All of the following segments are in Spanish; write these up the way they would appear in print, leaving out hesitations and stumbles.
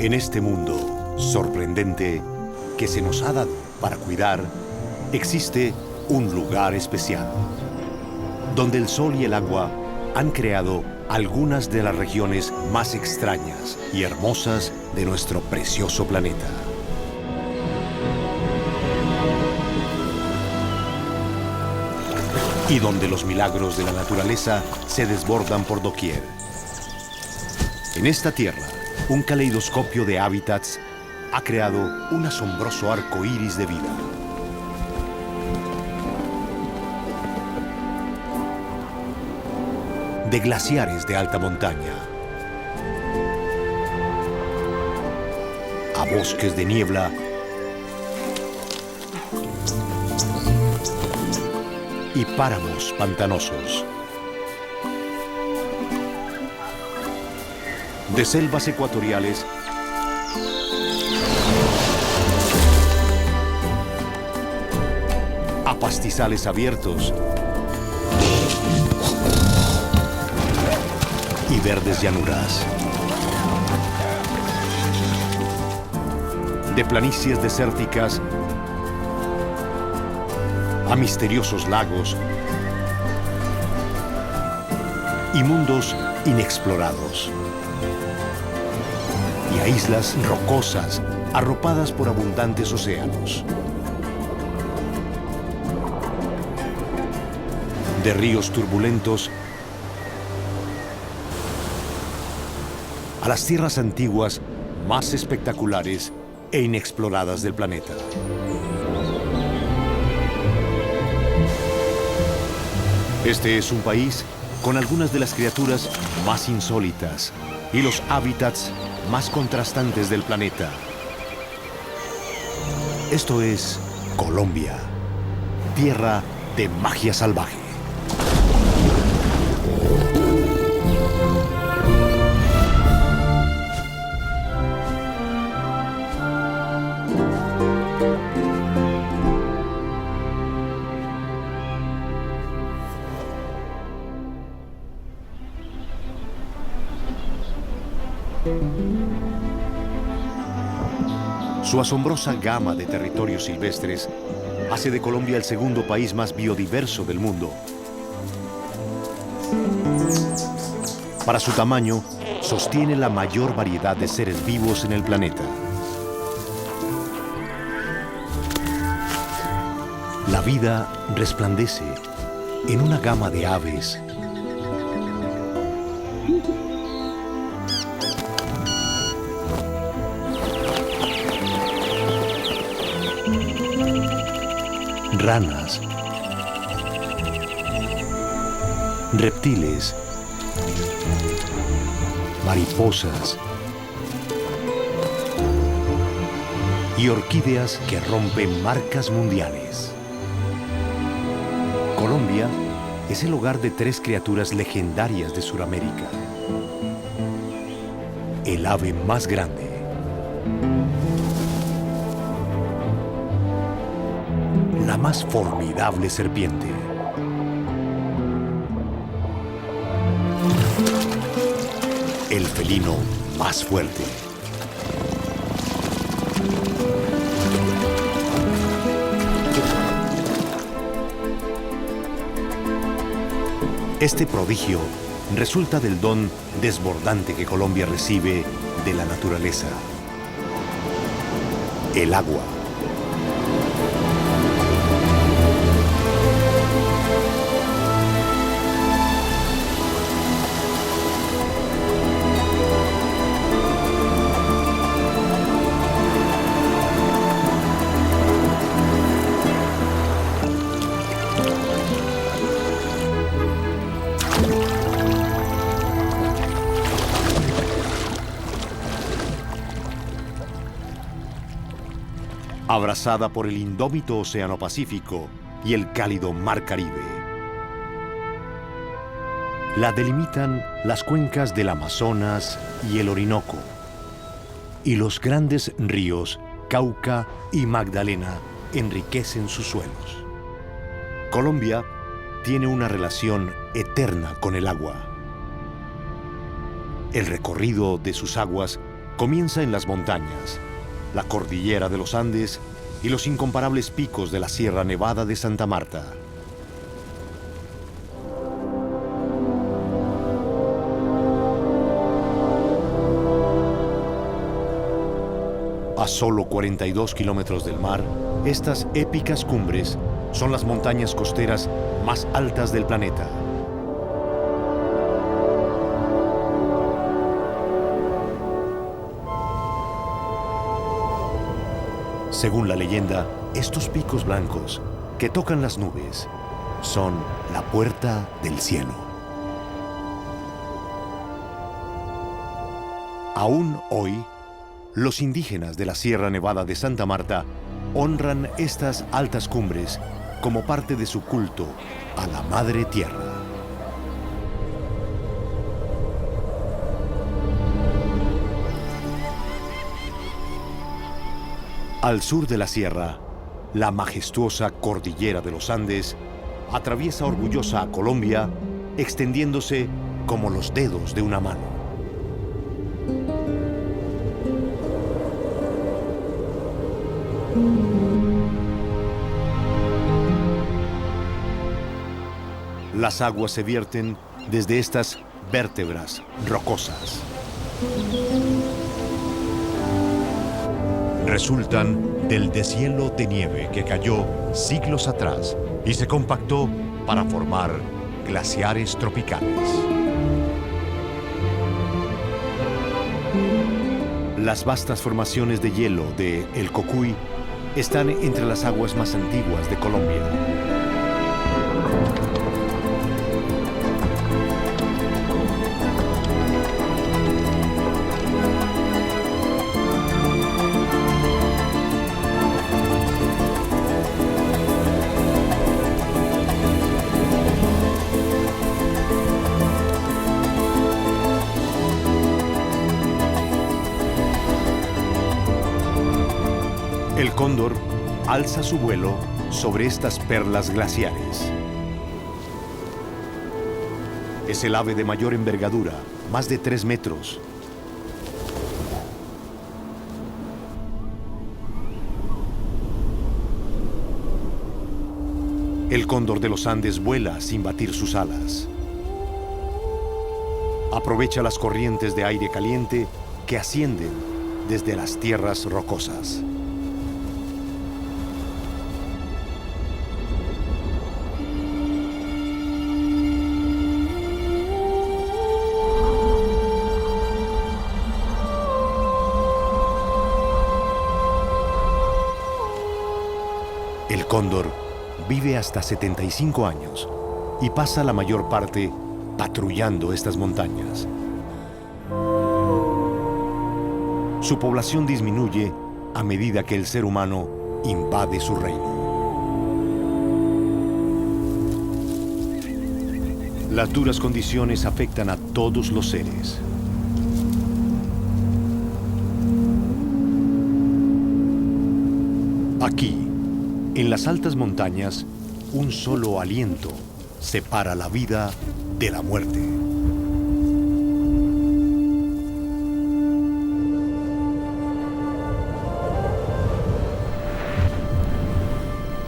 En este mundo sorprendente que se nos ha dado para cuidar, existe un lugar especial, donde el sol y el agua han creado algunas de las regiones más extrañas y hermosas de nuestro precioso planeta. Y donde los milagros de la naturaleza se desbordan por doquier. En esta tierra, un caleidoscopio de hábitats ha creado un asombroso arco iris de vida. De glaciares de alta montaña, a bosques de niebla, y páramos pantanosos. De selvas ecuatoriales a pastizales abiertos y verdes llanuras. De planicies desérticas a misteriosos lagos y mundos inexplorados. Y a islas rocosas arropadas por abundantes océanos. De ríos turbulentos a las tierras antiguas más espectaculares e inexploradas del planeta. Este es un país con algunas de las criaturas más insólitas y los hábitats más contrastantes del planeta. Esto es Colombia, tierra de magia salvaje. Su asombrosa gama de territorios silvestres hace de Colombia el segundo país más biodiverso del mundo. Para su tamaño, sostiene la mayor variedad de seres vivos en el planeta. La vida resplandece en una gama de aves, ranas, reptiles, mariposas y orquídeas que rompen marcas mundiales. Colombia es el hogar de tres criaturas legendarias de Sudamérica. El ave más grande, la más formidable serpiente, el felino más fuerte, este prodigio resulta del don desbordante que Colombia recibe de la naturaleza: el agua. Abrazada por el indómito Océano Pacífico y el cálido Mar Caribe. La delimitan las cuencas del Amazonas y el Orinoco, y los grandes ríos Cauca y Magdalena enriquecen sus suelos. Colombia tiene una relación eterna con el agua. El recorrido de sus aguas comienza en las montañas, la cordillera de los Andes y los incomparables picos de la Sierra Nevada de Santa Marta. A solo 42 kilómetros del mar, estas épicas cumbres son las montañas costeras más altas del planeta. Según la leyenda, estos picos blancos que tocan las nubes son la puerta del cielo. Aún hoy, los indígenas de la Sierra Nevada de Santa Marta honran estas altas cumbres como parte de su culto a la Madre Tierra. Al sur de la sierra, la majestuosa cordillera de los Andes atraviesa orgullosa a Colombia, extendiéndose como los dedos de una mano. Las aguas se vierten desde estas vértebras rocosas. Resultan del deshielo de nieve que cayó siglos atrás y se compactó para formar glaciares tropicales. Las vastas formaciones de hielo de El Cocuy están entre las aguas más antiguas de Colombia. El cóndor alza su vuelo sobre estas perlas glaciares. Es el ave de mayor envergadura, más de 3 metros. El cóndor de los Andes vuela sin batir sus alas. Aprovecha las corrientes de aire caliente que ascienden desde las tierras rocosas. El cóndor vive hasta 75 años y pasa la mayor parte patrullando estas montañas. Su población disminuye a medida que el ser humano invade su reino. Las duras condiciones afectan a todos los seres. Aquí, en las altas montañas, un solo aliento separa la vida de la muerte.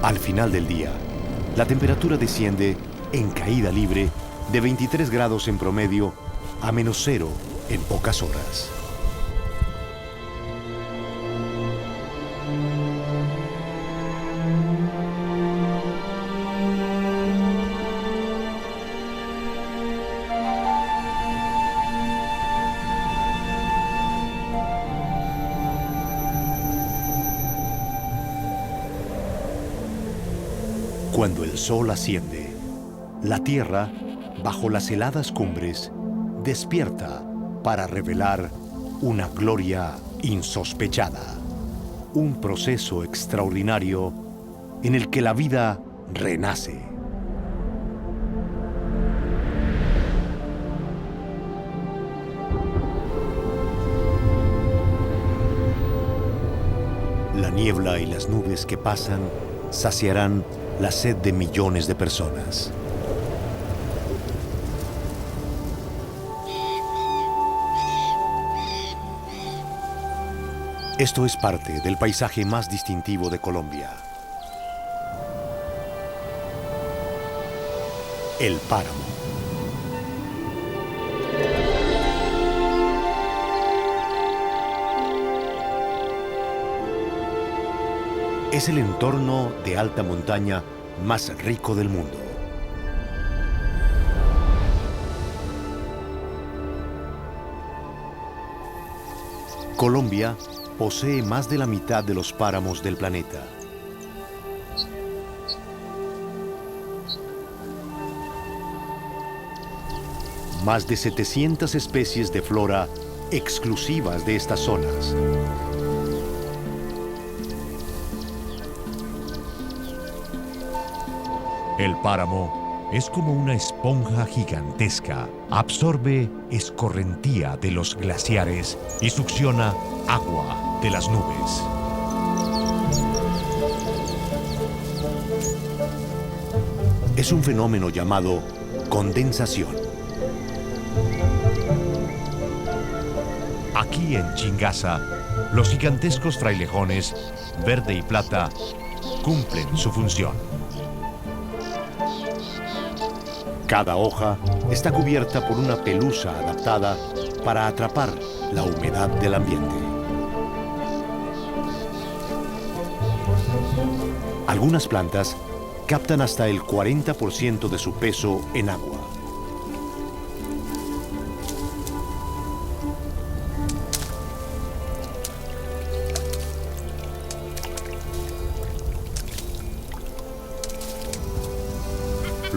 Al final del día, la temperatura desciende en caída libre de 23 grados en promedio a -0 en pocas horas. Cuando el sol asciende, la tierra, bajo las heladas cumbres, despierta para revelar una gloria insospechada, un proceso extraordinario en el que la vida renace. La niebla y las nubes que pasan saciarán la sed de millones de personas. Esto es parte del paisaje más distintivo de Colombia. El páramo. Es el entorno de alta montaña más rico del mundo. Colombia posee más de la mitad de los páramos del planeta. Más de 700 especies de flora exclusivas de estas zonas. El páramo es como una esponja gigantesca. Absorbe escorrentía de los glaciares y succiona agua de las nubes. Es un fenómeno llamado condensación. Aquí en Chingaza, los gigantescos frailejones, verde y plata, cumplen su función. Cada hoja está cubierta por una pelusa adaptada para atrapar la humedad del ambiente. Algunas plantas captan hasta el 40% de su peso en agua.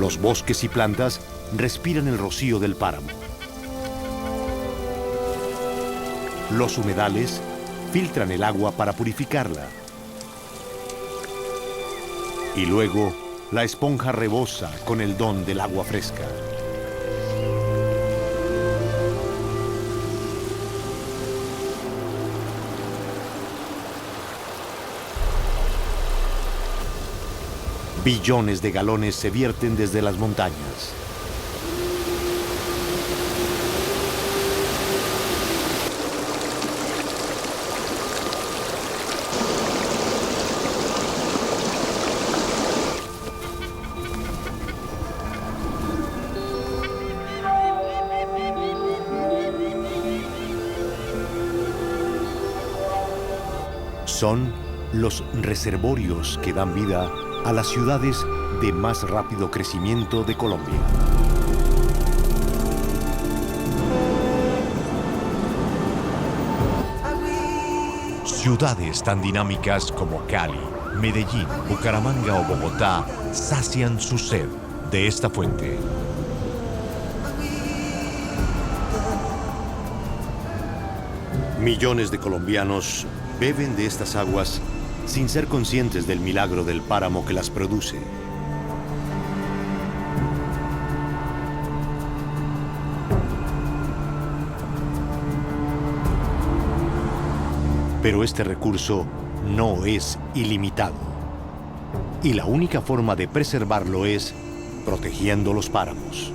Los bosques y plantas respiran el rocío del páramo. Los humedales filtran el agua para purificarla. Y luego, la esponja rebosa con el don del agua fresca. Billones de galones se vierten desde las montañas. Son los reservorios que dan vida a las ciudades de más rápido crecimiento de Colombia. Ciudades tan dinámicas como Cali, Medellín, Bucaramanga o Bogotá sacian su sed de esta fuente. Millones de colombianos beben de estas aguas sin ser conscientes del milagro del páramo que las produce. Pero este recurso no es ilimitado. Y la única forma de preservarlo es protegiendo los páramos.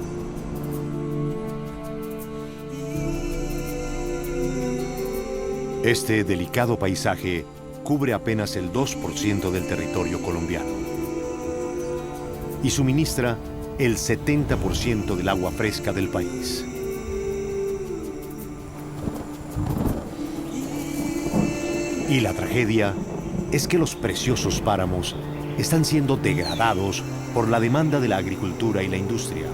Este delicado paisaje cubre apenas el 2% del territorio colombiano y suministra el 70% del agua fresca del país. Y la tragedia es que los preciosos páramos están siendo degradados por la demanda de la agricultura y la industria.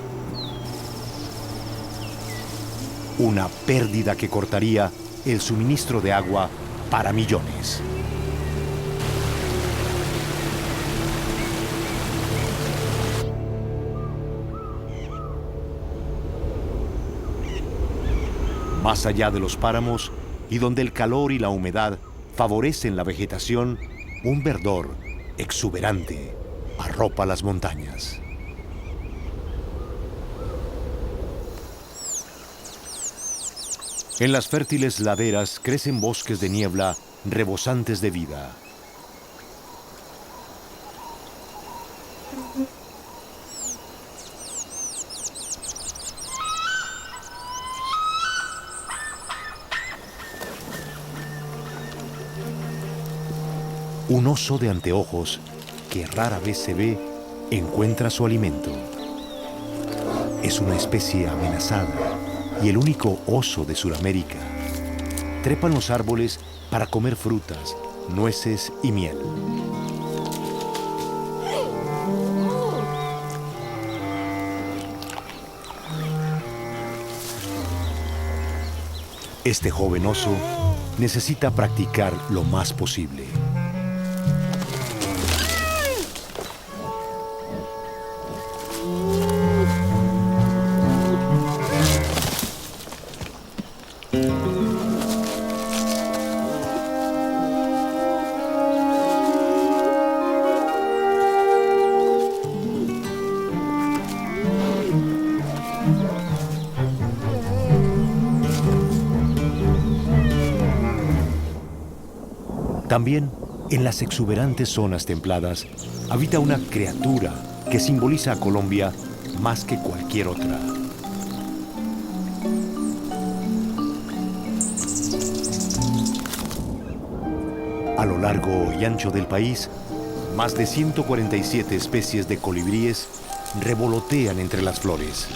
Una pérdida que cortaría el suministro de agua para millones. Más allá de los páramos y donde el calor y la humedad favorecen la vegetación, un verdor exuberante arropa las montañas. En las fértiles laderas crecen bosques de niebla rebosantes de vida. Un oso de anteojos, que rara vez se ve, encuentra su alimento. Es una especie amenazada y el único oso de Sudamérica. Trepa en los árboles para comer frutas, nueces y miel. Este joven oso necesita practicar lo más posible. También, en las exuberantes zonas templadas, habita una criatura que simboliza a Colombia más que cualquier otra. A lo largo y ancho del país, más de 147 especies de colibríes revolotean entre las flores.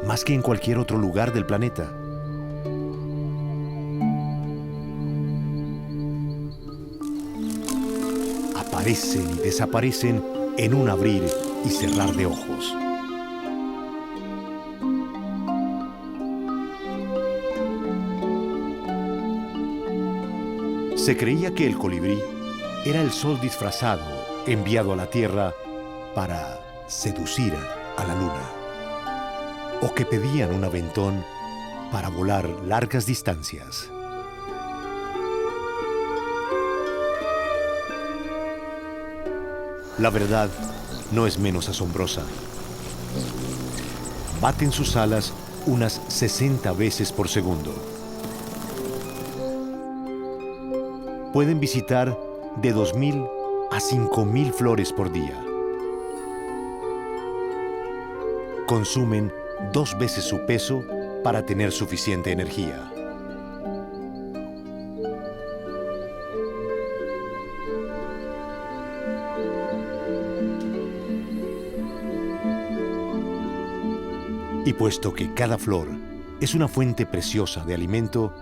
Más que en cualquier otro lugar del planeta. Aparecen y desaparecen en un abrir y cerrar de ojos. Se creía que el colibrí era el sol disfrazado enviado a la Tierra para seducir a la Luna, o que pedían un aventón para volar largas distancias. La verdad no es menos asombrosa. Baten sus alas unas 60 veces por segundo. Pueden visitar de 2.000 a 5.000 flores por día. Consumen 2 veces su peso para tener suficiente energía. Y puesto que cada flor es una fuente preciosa de alimento,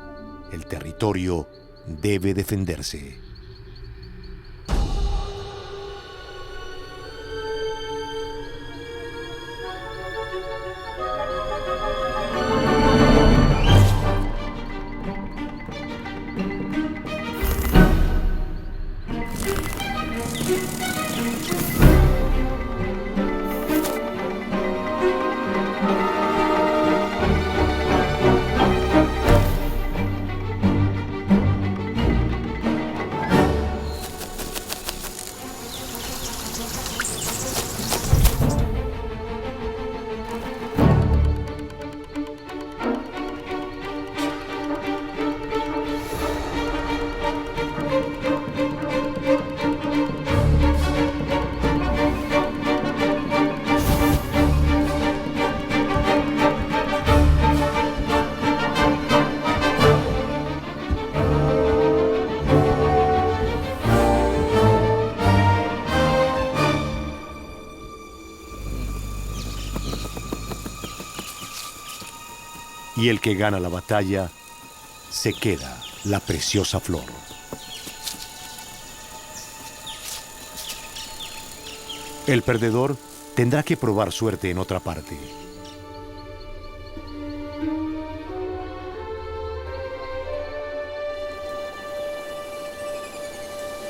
el territorio debe defenderse. Y el que gana la batalla se queda la preciosa flor. El perdedor tendrá que probar suerte en otra parte.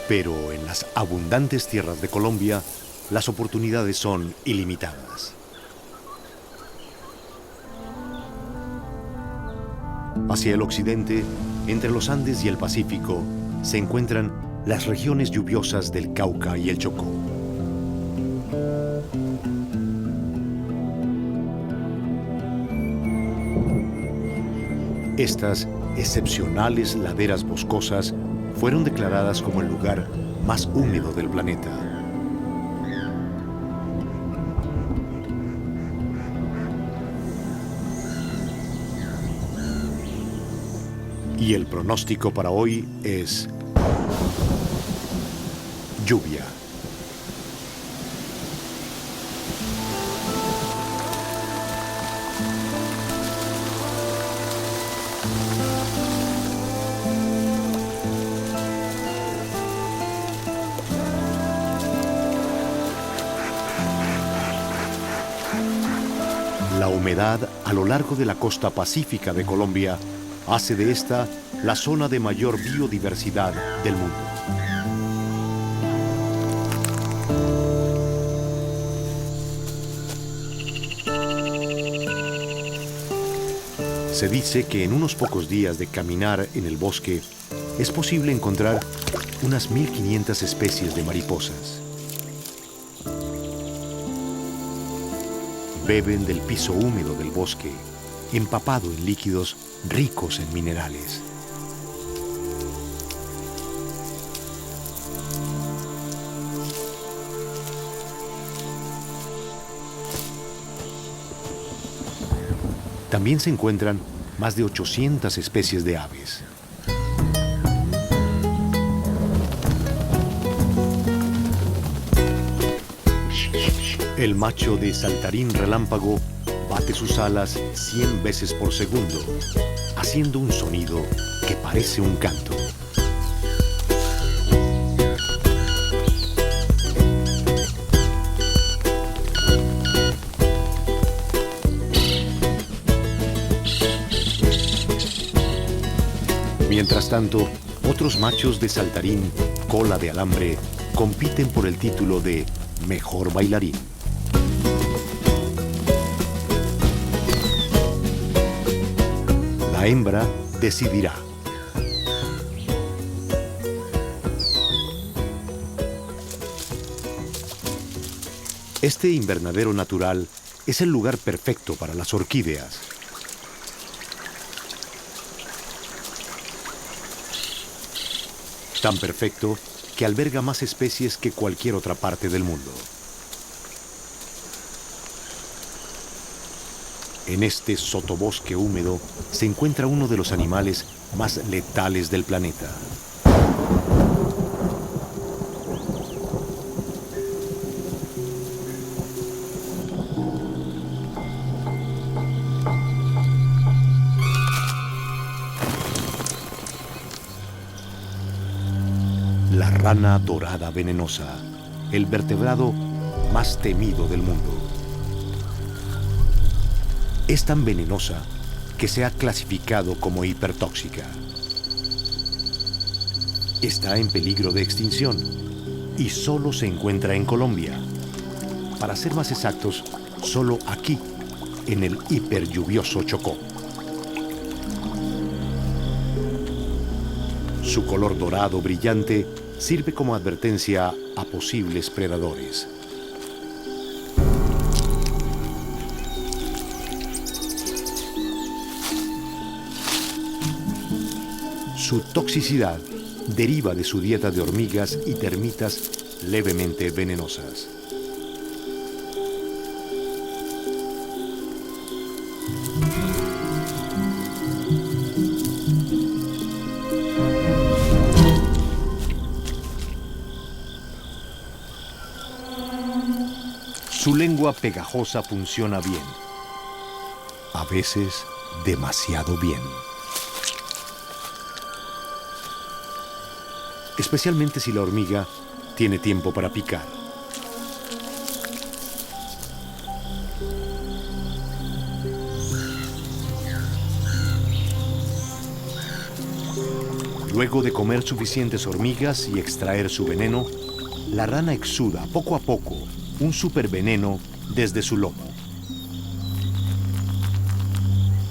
Pero en las abundantes tierras de Colombia, las oportunidades son ilimitadas. Hacia el occidente, entre los Andes y el Pacífico, se encuentran las regiones lluviosas del Cauca y el Chocó. Estas excepcionales laderas boscosas fueron declaradas como el lugar más húmedo del planeta. Y el pronóstico para hoy es lluvia. La humedad a lo largo de la costa pacífica de Colombia hace de esta la zona de mayor biodiversidad del mundo. Se dice que en unos pocos días de caminar en el bosque es posible encontrar unas 1500 especies de mariposas. Beben del piso húmedo del bosque, empapado en líquidos ricos en minerales. También se encuentran más de 800 especies de aves. El macho de saltarín relámpago bate sus alas 100 veces por segundo, haciendo un sonido que parece un canto. Mientras tanto, otros machos de saltarín, cola de alambre, compiten por el título de mejor bailarín. La hembra decidirá. Este invernadero natural es el lugar perfecto para las orquídeas. Tan perfecto que alberga más especies que cualquier otra parte del mundo. En este sotobosque húmedo se encuentra uno de los animales más letales del planeta. La rana dorada venenosa, el vertebrado más temido del mundo. Es tan venenosa que se ha clasificado como hipertóxica. Está en peligro de extinción y solo se encuentra en Colombia. Para ser más exactos, solo aquí, en el hiperlluvioso Chocó. Su color dorado brillante sirve como advertencia a posibles predadores. Su toxicidad deriva de su dieta de hormigas y termitas levemente venenosas. Su lengua pegajosa funciona bien, a veces demasiado bien. Especialmente si la hormiga tiene tiempo para picar. Luego de comer suficientes hormigas y extraer su veneno, la rana exuda poco a poco un superveneno desde su lomo.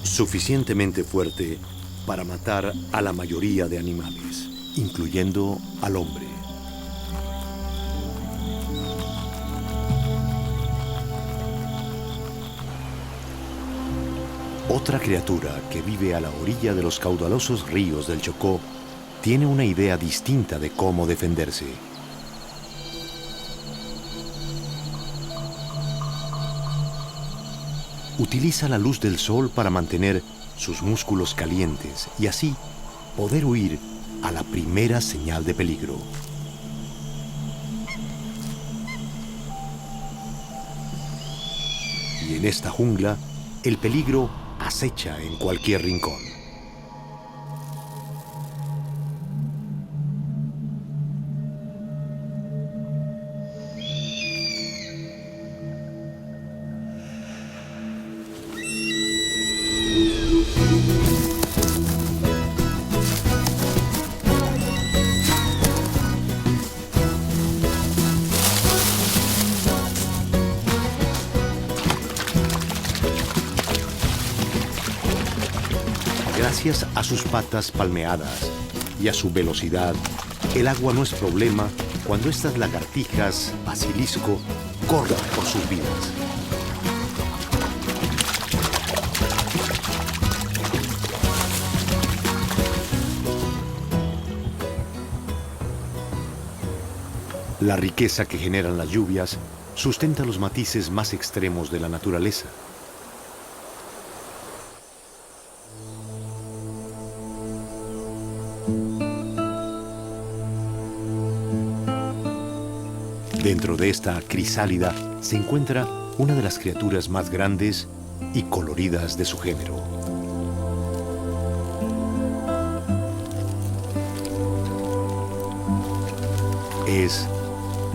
Suficientemente fuerte para matar a la mayoría de animales, incluyendo al hombre. Otra criatura que vive a la orilla de los caudalosos ríos del Chocó tiene una idea distinta de cómo defenderse. Utiliza la luz del sol para mantener sus músculos calientes y así poder huir a la primera señal de peligro. Y en esta jungla, el peligro acecha en cualquier rincón. Gracias a sus patas palmeadas y a su velocidad, el agua no es problema cuando estas lagartijas basilisco corren por sus vidas. La riqueza que generan las lluvias sustenta los matices más extremos de la naturaleza. Dentro de esta crisálida se encuentra una de las criaturas más grandes y coloridas de su género. Es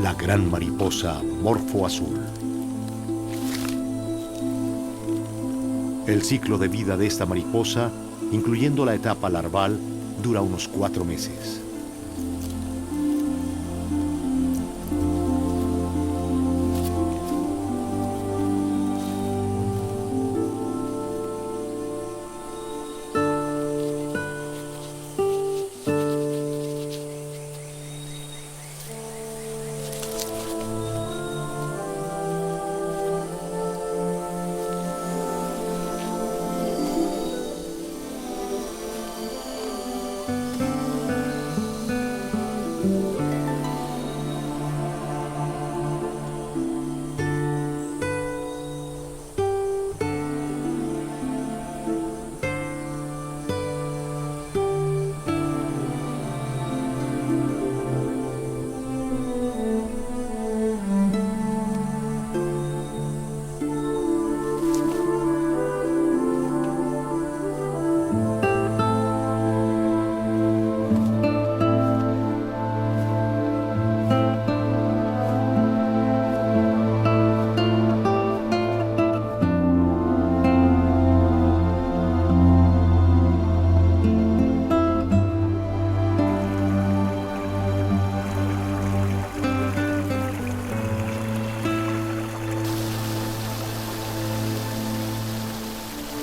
la gran mariposa morfo azul. El ciclo de vida de esta mariposa, incluyendo la etapa larval, dura unos 4 meses.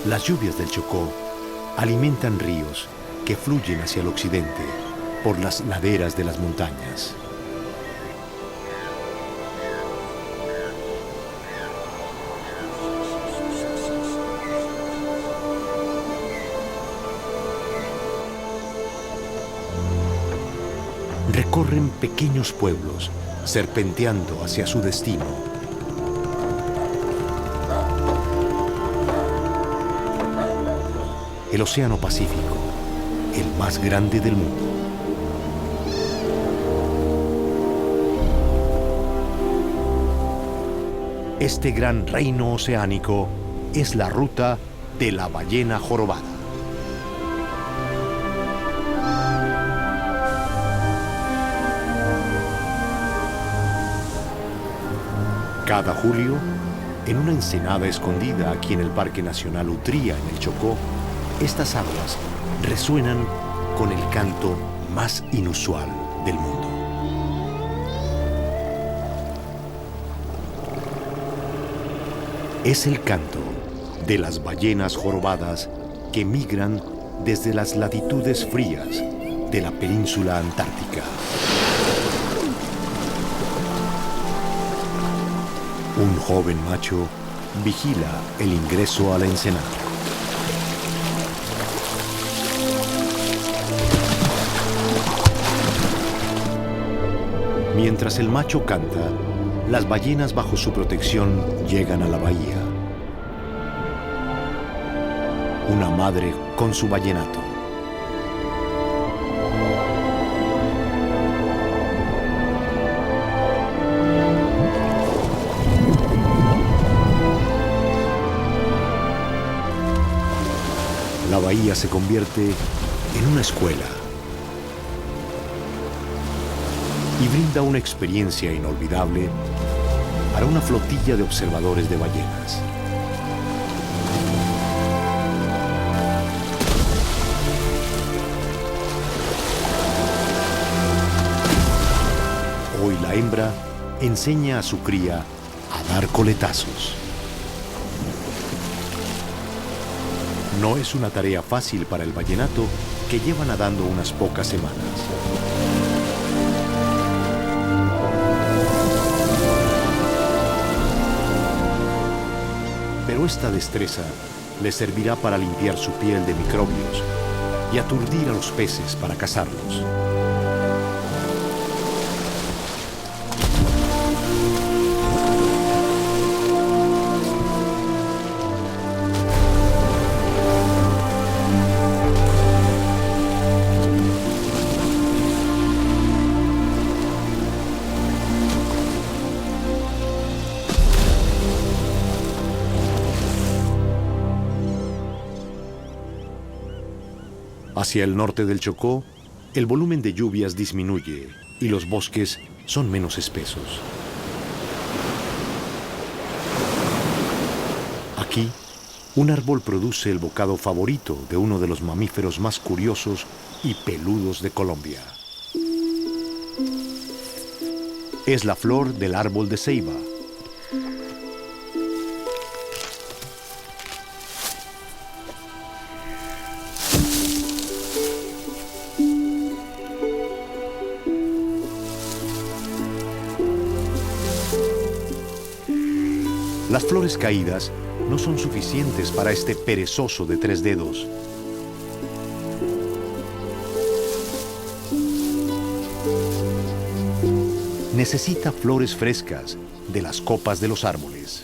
Las lluvias del Chocó alimentan ríos que fluyen hacia el occidente por las laderas de las montañas. Recorren pequeños pueblos, serpenteando hacia su destino. El Océano Pacífico, el más grande del mundo. Este gran reino oceánico es la ruta de la ballena jorobada. Cada julio, en una ensenada escondida aquí en el Parque Nacional Utría, en el Chocó, estas aguas resuenan con el canto más inusual del mundo. Es el canto de las ballenas jorobadas que migran desde las latitudes frías de la península antártica. Un joven macho vigila el ingreso a la ensenada. Mientras el macho canta, las ballenas bajo su protección llegan a la bahía. Una madre con su ballenato. la bahía se convierte en una escuela y brinda una experiencia inolvidable para una flotilla de observadores de ballenas. Hoy la hembra enseña a su cría a dar coletazos. No es una tarea fácil para el vallenato que lleva nadando unas pocas semanas. Pero esta destreza le servirá para limpiar su piel de microbios y aturdir a los peces para cazarlos. Hacia el norte del Chocó, el volumen de lluvias disminuye y los bosques son menos espesos. Aquí, un árbol produce el bocado favorito de uno de los mamíferos más curiosos y peludos de Colombia. Es la flor del árbol de ceiba. Las flores caídas no son suficientes para este perezoso de 3 dedos. Necesita flores frescas de las copas de los árboles.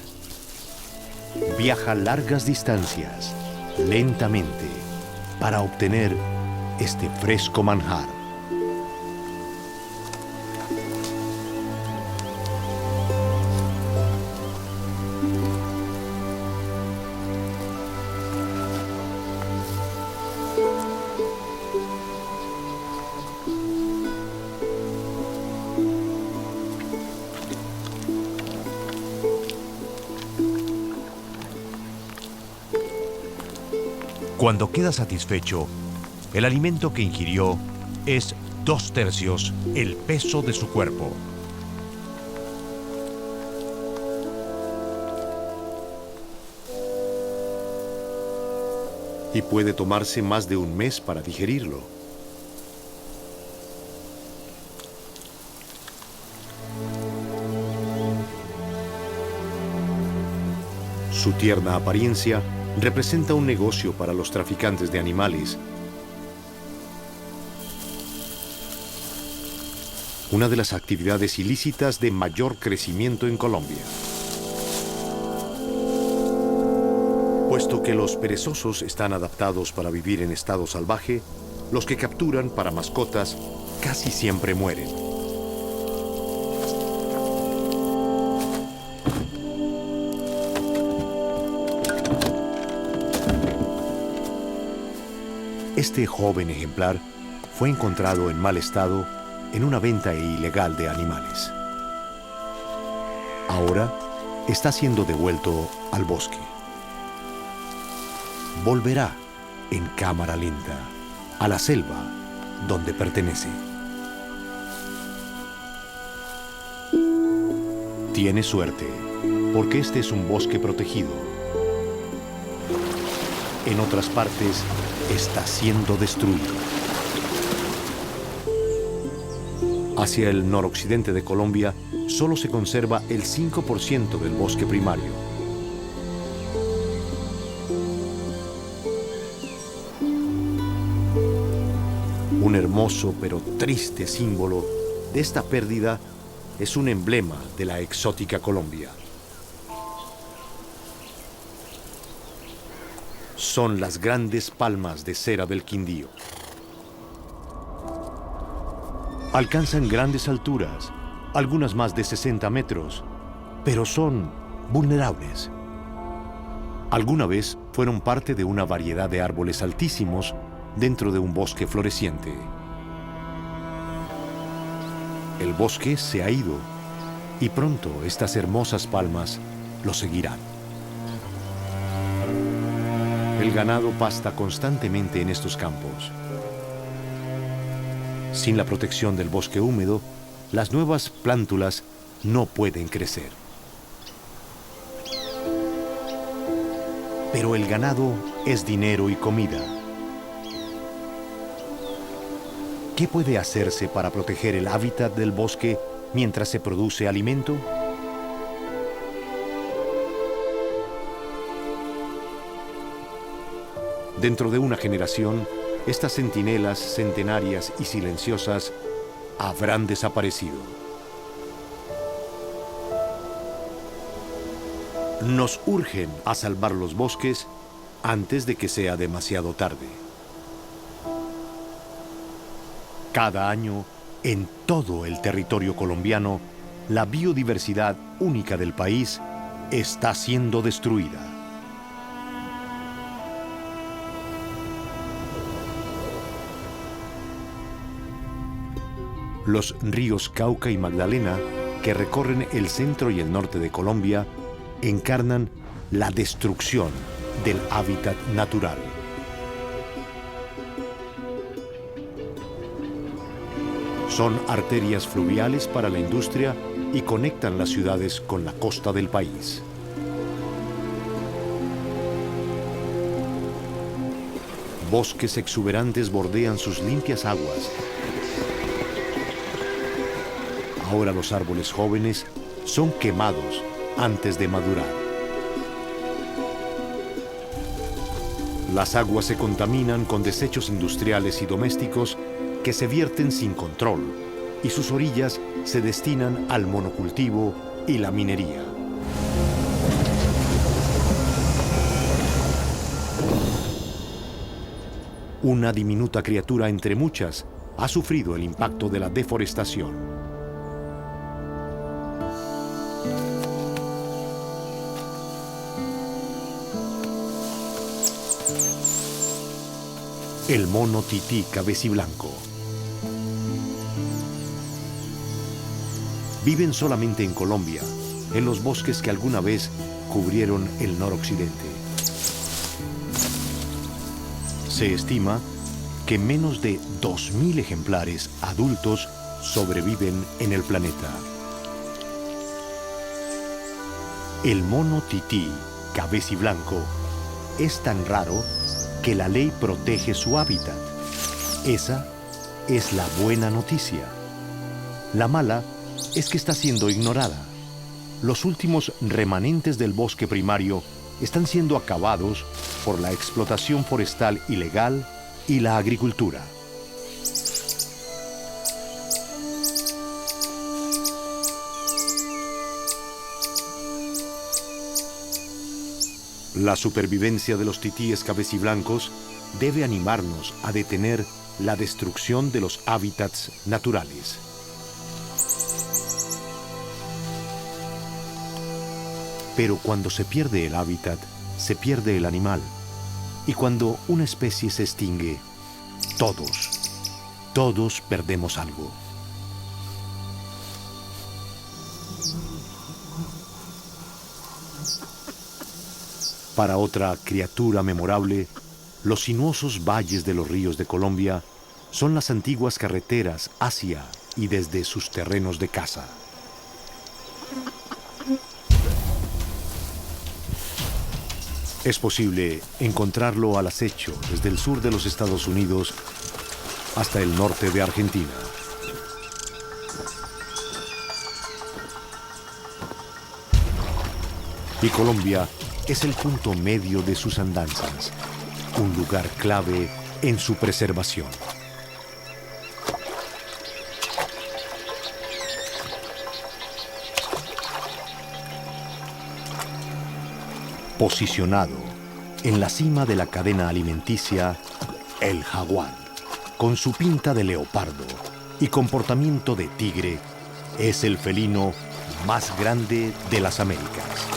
Viaja largas distancias, lentamente, para obtener este fresco manjar. Cuando queda satisfecho, el alimento que ingirió es 2/3 el peso de su cuerpo. Y puede tomarse más de un mes para digerirlo. Su tierna apariencia representa un negocio para los traficantes de animales. Una de las actividades ilícitas de mayor crecimiento en Colombia. Puesto que los perezosos están adaptados para vivir en estado salvaje, los que capturan para mascotas casi siempre mueren. Este joven ejemplar fue encontrado en mal estado en una venta ilegal de animales. Ahora está siendo devuelto al bosque. Volverá en cámara lenta a la selva donde pertenece. Tiene suerte, porque este es un bosque protegido. En otras partes, está siendo destruido. Hacia el noroccidente de Colombia, solo se conserva el 5% del bosque primario. Un hermoso pero triste símbolo de esta pérdida es un emblema de la exótica Colombia. Son las grandes palmas de cera del Quindío. Alcanzan grandes alturas, algunas más de 60 metros, pero son vulnerables. Alguna vez fueron parte de una variedad de árboles altísimos dentro de un bosque floreciente. El bosque se ha ido y pronto estas hermosas palmas lo seguirán. El ganado pasta constantemente en estos campos. Sin la protección del bosque húmedo, las nuevas plántulas no pueden crecer. Pero el ganado es dinero y comida. ¿Qué puede hacerse para proteger el hábitat del bosque mientras se produce alimento? Dentro de una generación, estas centinelas centenarias y silenciosas habrán desaparecido. Nos urgen a salvar los bosques antes de que sea demasiado tarde. Cada año, en todo el territorio colombiano, la biodiversidad única del país está siendo destruida. Los ríos Cauca y Magdalena, que recorren el centro y el norte de Colombia, encarnan la destrucción del hábitat natural. Son arterias fluviales para la industria y conectan las ciudades con la costa del país. Bosques exuberantes bordean sus limpias aguas. Ahora los árboles jóvenes son quemados antes de madurar. Las aguas se contaminan con desechos industriales y domésticos que se vierten sin control, y sus orillas se destinan al monocultivo y la minería. Una diminuta criatura entre muchas ha sufrido el impacto de la deforestación. El mono tití cabeciblanco. Viven solamente en Colombia, en los bosques que alguna vez cubrieron el noroccidente. Se estima que menos de 2.000 ejemplares adultos sobreviven en el planeta. El mono tití cabeciblanco es tan raro que la ley protege su hábitat. Esa es la buena noticia. La mala es que está siendo ignorada. Los últimos remanentes del bosque primario están siendo acabados por la explotación forestal ilegal y la agricultura. La supervivencia de los titíes cabeciblancos debe animarnos a detener la destrucción de los hábitats naturales. Pero cuando se pierde el hábitat, se pierde el animal. Y cuando una especie se extingue, todos perdemos algo. Para otra criatura memorable, los sinuosos valles de los ríos de Colombia son las antiguas carreteras hacia y desde sus terrenos de caza. Es posible encontrarlo al acecho desde el sur de los Estados Unidos hasta el norte de Argentina. Y Colombia es el punto medio de sus andanzas, un lugar clave en su preservación. Posicionado en la cima de la cadena alimenticia, el jaguar, con su pinta de leopardo y comportamiento de tigre, es el felino más grande de las Américas.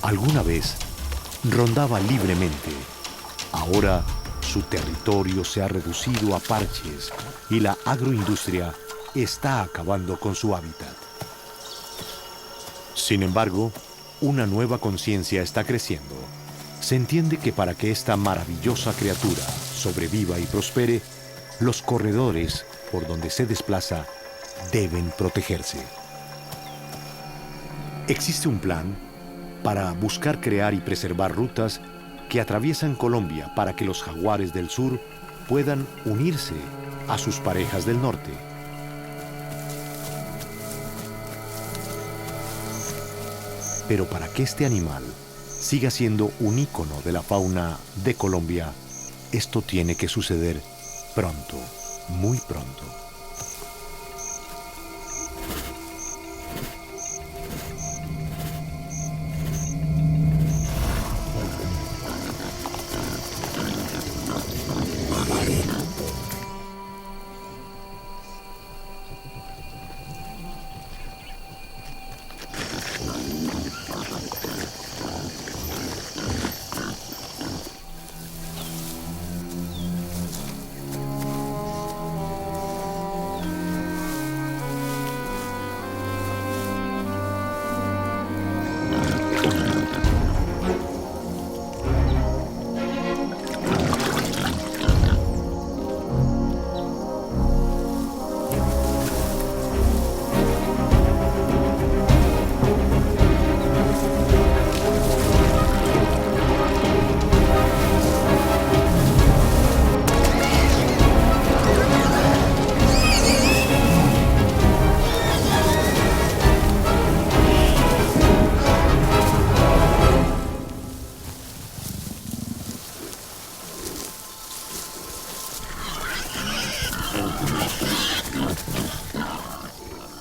Alguna vez rondaba libremente. Ahora su territorio se ha reducido a parches y la agroindustria está acabando con su hábitat. Sin embargo, una nueva conciencia está creciendo. Se entiende que para que esta maravillosa criatura sobreviva y prospere, los corredores por donde se desplaza deben protegerse. Existe un plan para buscar crear y preservar rutas que atraviesan Colombia para que los jaguares del sur puedan unirse a sus parejas del norte. Pero para que este animal siga siendo un ícono de la fauna de Colombia, esto tiene que suceder pronto, muy pronto.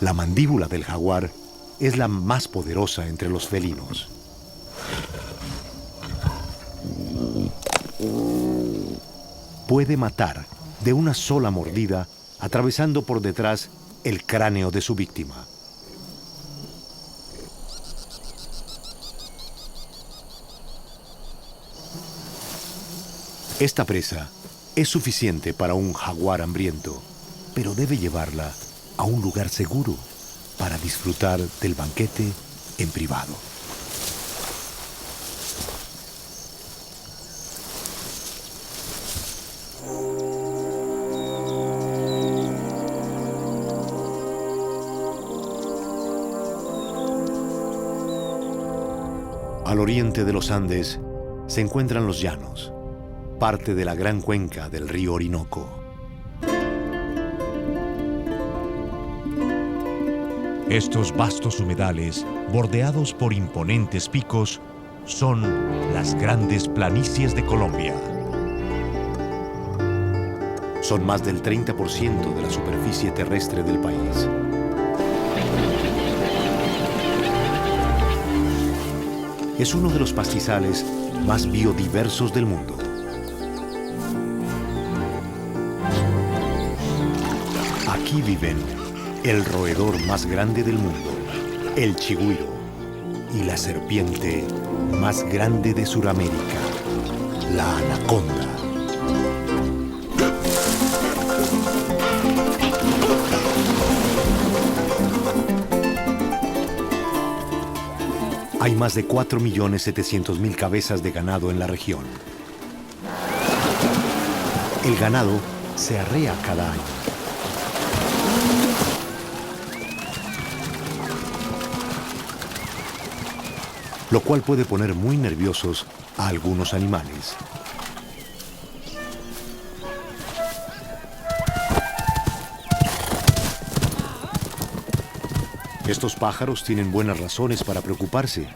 La mandíbula del jaguar es la más poderosa entre los felinos. Puede matar de una sola mordida, atravesando por detrás el cráneo de su víctima. Esta presa es suficiente para un jaguar hambriento, pero debe llevarla a un lugar seguro para disfrutar del banquete en privado. Al oriente de los Andes se encuentran los llanos, parte de la gran cuenca del río Orinoco. Estos vastos humedales, bordeados por imponentes picos, son las grandes planicies de Colombia. Son más del 30% de la superficie terrestre del país. Es uno de los pastizales más biodiversos del mundo. Aquí viven el roedor más grande del mundo, el chigüiro, y la serpiente más grande de Sudamérica, la anaconda. Hay más de 4.700.000 cabezas de ganado en la región. El ganado se arrea cada año. Lo cual puede poner muy nerviosos a algunos animales. Estos pájaros tienen buenas razones para preocuparse.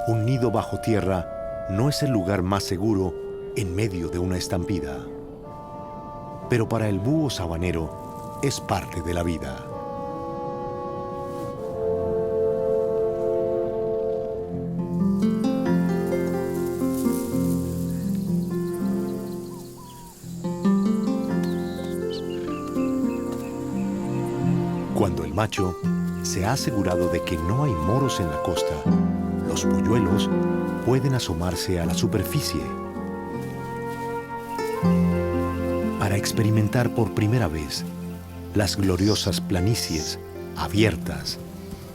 Un nido bajo tierra no es el lugar más seguro en medio de una estampida. Pero para el búho sabanero es parte de la vida. Cuando el macho se ha asegurado de que no hay moros en la costa, los polluelos pueden asomarse a la superficie para experimentar por primera vez las gloriosas planicies abiertas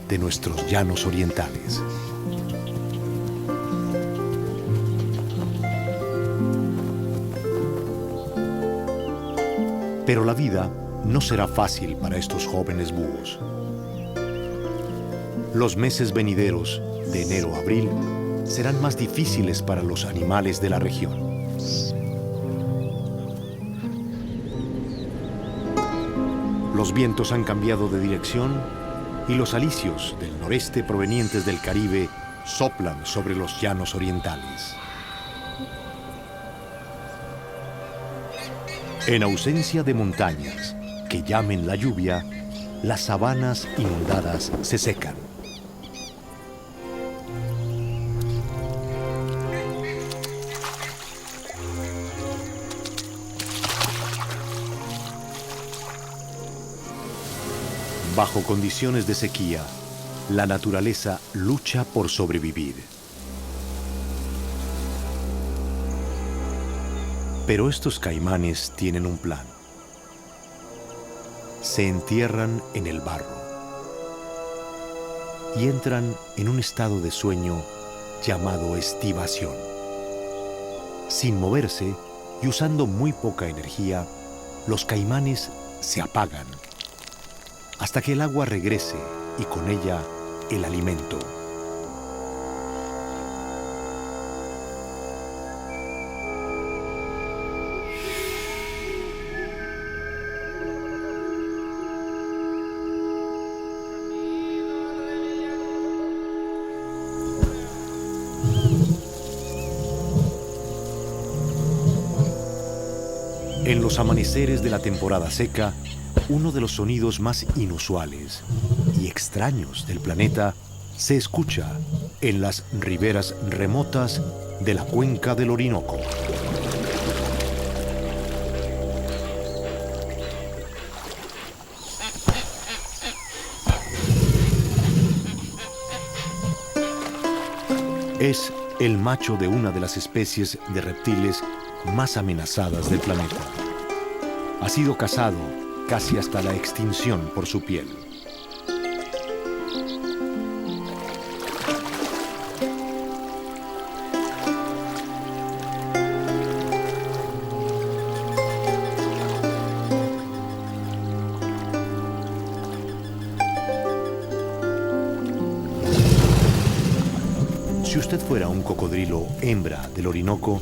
de nuestros llanos orientales. Pero la vida no será fácil para estos jóvenes búhos. Los meses venideros, de enero a abril, serán más difíciles para los animales de la región. Los vientos han cambiado de dirección y los alisios del noreste provenientes del Caribe soplan sobre los llanos orientales. En ausencia de montañas que llamen la lluvia, las sabanas inundadas se secan. Bajo condiciones de sequía, la naturaleza lucha por sobrevivir. Pero estos caimanes tienen un plan. Se entierran en el barro y entran en un estado de sueño llamado estivación. Sin moverse y usando muy poca energía, los caimanes se apagan hasta que el agua regrese y con ella el alimento. En los amaneceres de la temporada seca, uno de los sonidos más inusuales y extraños del planeta se escucha en las riberas remotas de la cuenca del Orinoco. Es el macho de una de las especies de reptiles más amenazadas del planeta. Ha sido cazado casi hasta la extinción por su piel. Si usted fuera un cocodrilo hembra del Orinoco,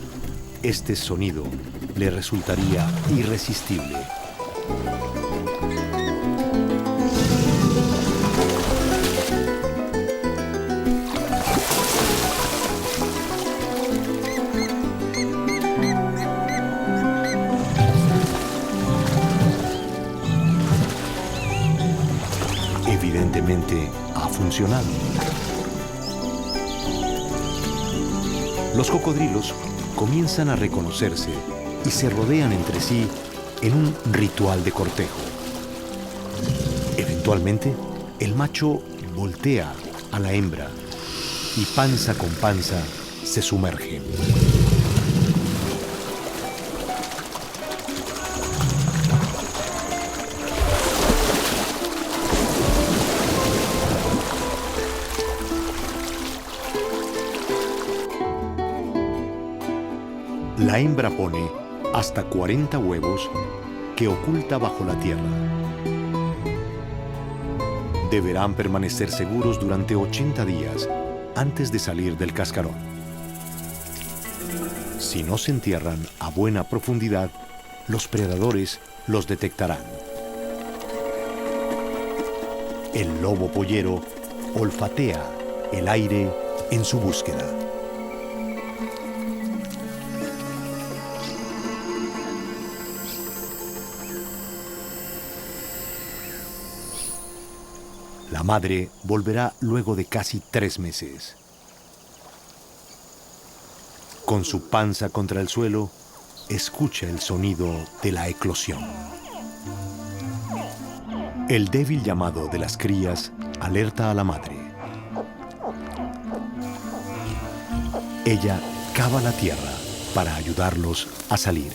este sonido le resultaría irresistible. Evidentemente ha funcionado. Los cocodrilos comienzan a reconocerse y se rodean entre sí en un ritual de cortejo. Eventualmente, el macho voltea a la hembra y panza con panza se sumergen. La hembra pone hasta 40 huevos que oculta bajo la tierra. Deberán permanecer seguros durante 80 días antes de salir del cascarón. Si no se entierran a buena profundidad, los predadores los detectarán. El lobo pollero olfatea el aire en su búsqueda. La madre volverá luego de casi 3 meses. Con su panza contra el suelo, escucha el sonido de la eclosión. El débil llamado de las crías alerta a la madre. Ella cava la tierra para ayudarlos a salir.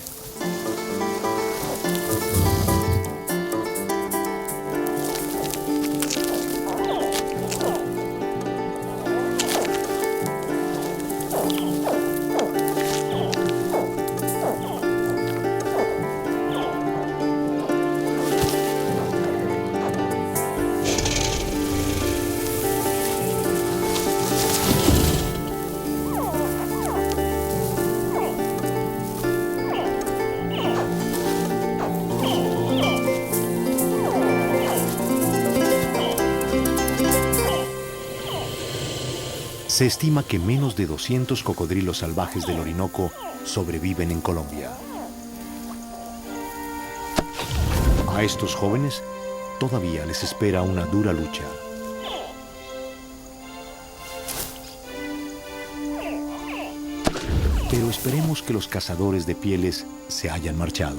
Se estima que menos de 200 cocodrilos salvajes del Orinoco sobreviven en Colombia. A estos jóvenes todavía les espera una dura lucha. Pero esperemos que los cazadores de pieles se hayan marchado.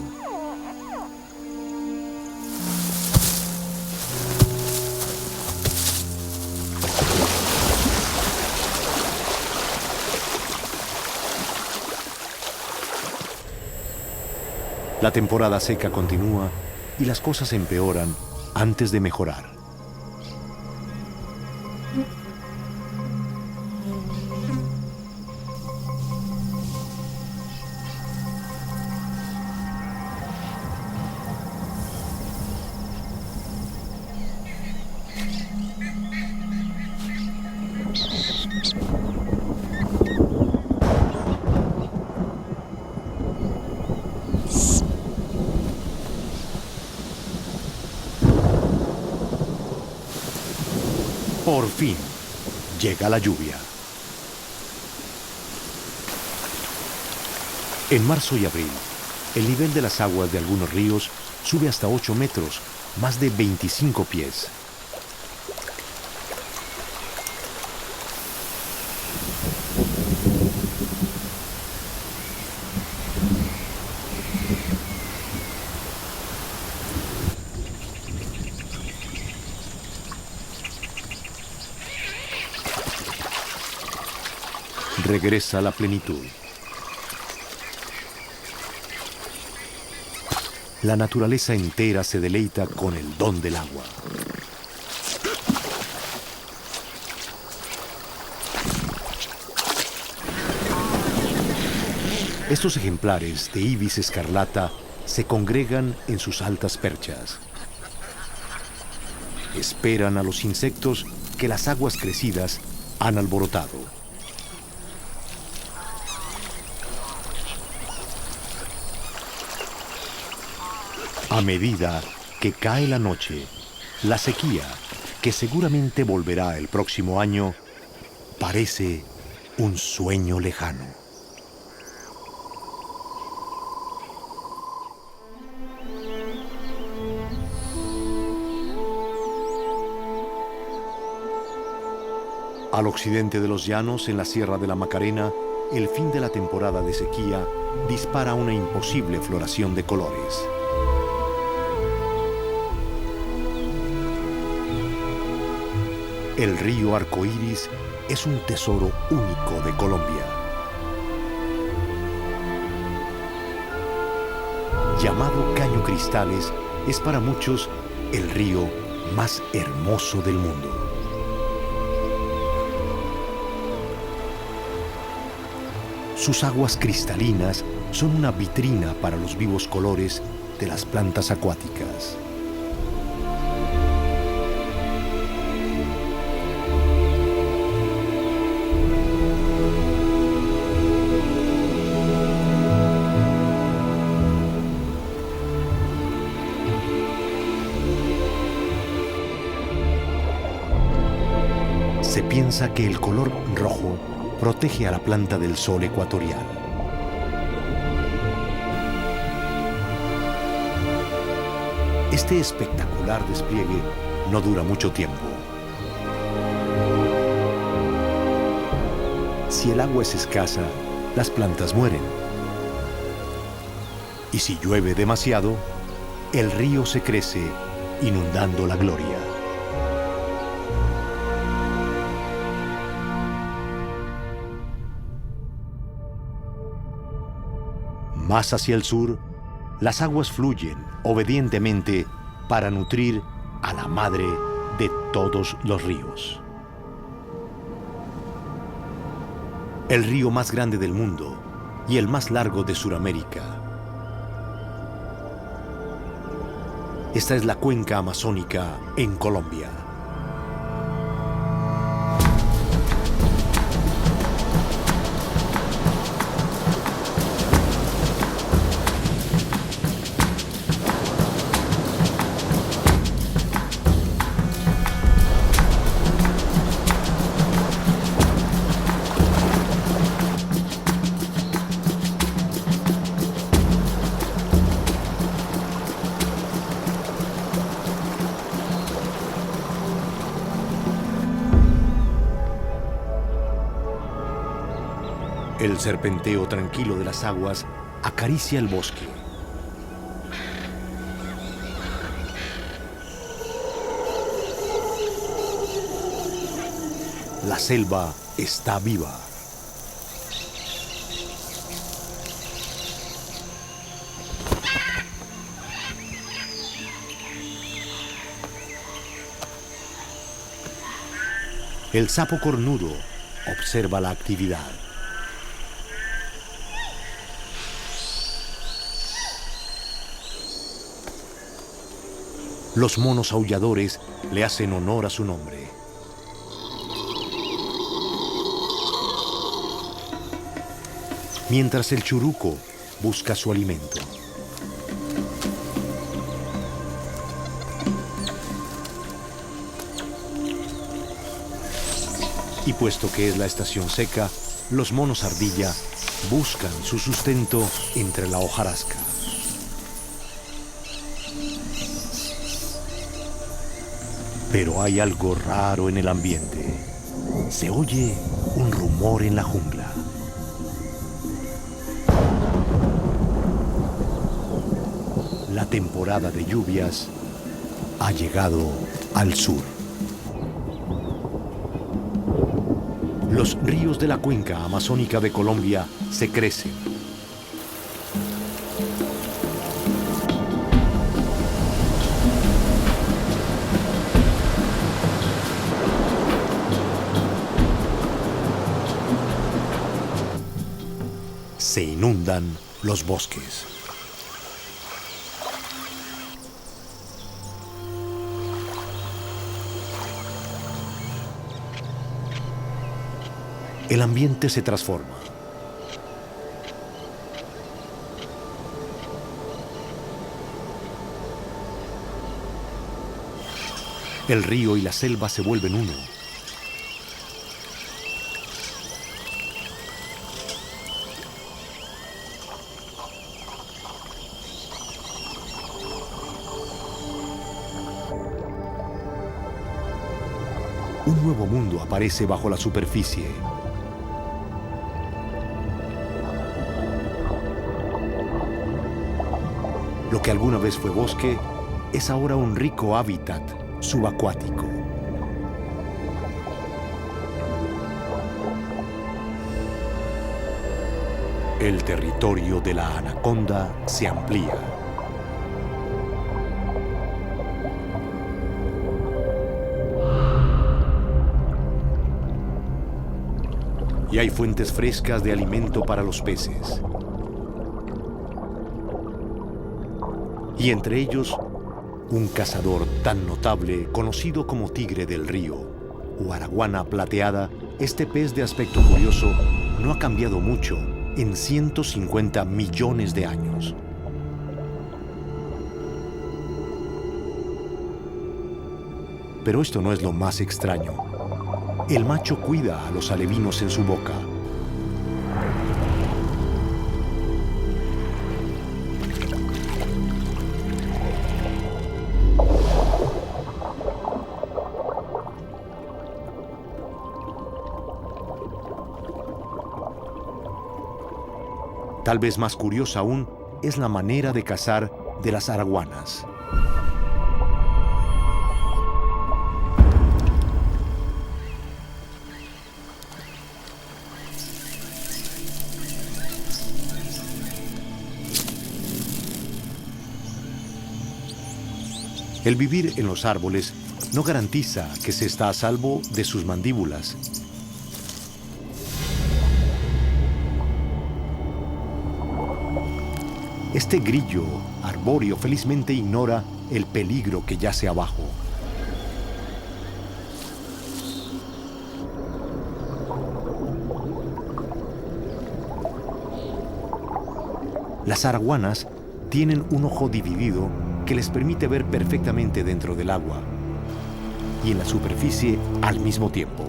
La temporada seca continúa y las cosas empeoran antes de mejorar. Por fin, llega la lluvia. En marzo y abril, el nivel de las aguas de algunos ríos sube hasta 8 metros, más de 25 pies. Regresa la plenitud. La naturaleza entera se deleita con el don del agua. Estos ejemplares de ibis escarlata se congregan en sus altas perchas. Esperan a los insectos que las aguas crecidas han alborotado. A medida que cae la noche, la sequía, que seguramente volverá el próximo año, parece un sueño lejano. Al occidente de los llanos, en la Sierra de la Macarena, el fin de la temporada de sequía dispara una imposible floración de colores. El río Arcoíris es un tesoro único de Colombia. Llamado Caño Cristales, es para muchos el río más hermoso del mundo. Sus aguas cristalinas son una vitrina para los vivos colores de las plantas acuáticas. Se piensa que el color rojo protege a la planta del sol ecuatorial. Este espectacular despliegue no dura mucho tiempo. Si el agua es escasa, las plantas mueren. Y si llueve demasiado, el río se crece inundando la gloria. Más hacia el sur, las aguas fluyen obedientemente para nutrir a la madre de todos los ríos. El río más grande del mundo y el más largo de Sudamérica. Esta es la cuenca amazónica en Colombia. El serpenteo tranquilo de las aguas acaricia el bosque. La selva está viva. El sapo cornudo observa la actividad. Los monos aulladores le hacen honor a su nombre. Mientras el churuco busca su alimento. Y puesto que es la estación seca, los monos ardilla buscan su sustento entre la hojarasca. Pero hay algo raro en el ambiente. Se oye un rumor en la jungla. La temporada de lluvias ha llegado al sur. Los ríos de la cuenca amazónica de Colombia se crecen. Se inundan los bosques. El ambiente se transforma. El río y la selva se vuelven uno. Un nuevo mundo aparece bajo la superficie. Lo que alguna vez fue bosque es ahora un rico hábitat subacuático. El territorio de la anaconda se amplía. Y hay fuentes frescas de alimento para los peces. Y entre ellos, un cazador tan notable conocido como tigre del río o araguana plateada. Este pez de aspecto curioso no ha cambiado mucho en 150 millones de años. Pero esto no es lo más extraño. El macho cuida a los alevinos en su boca. Tal vez más curiosa aún es la manera de cazar de las araguanas. El vivir en los árboles no garantiza que se está a salvo de sus mandíbulas. Este grillo arbóreo felizmente ignora el peligro que yace abajo. Las araguanas tienen un ojo dividido que les permite ver perfectamente dentro del agua y en la superficie al mismo tiempo.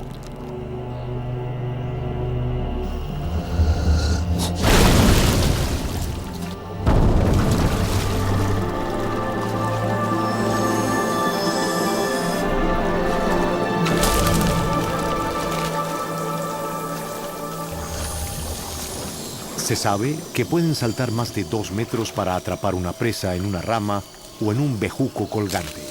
Se sabe que pueden saltar más de 2 metros para atrapar una presa en una rama o en un bejuco colgante.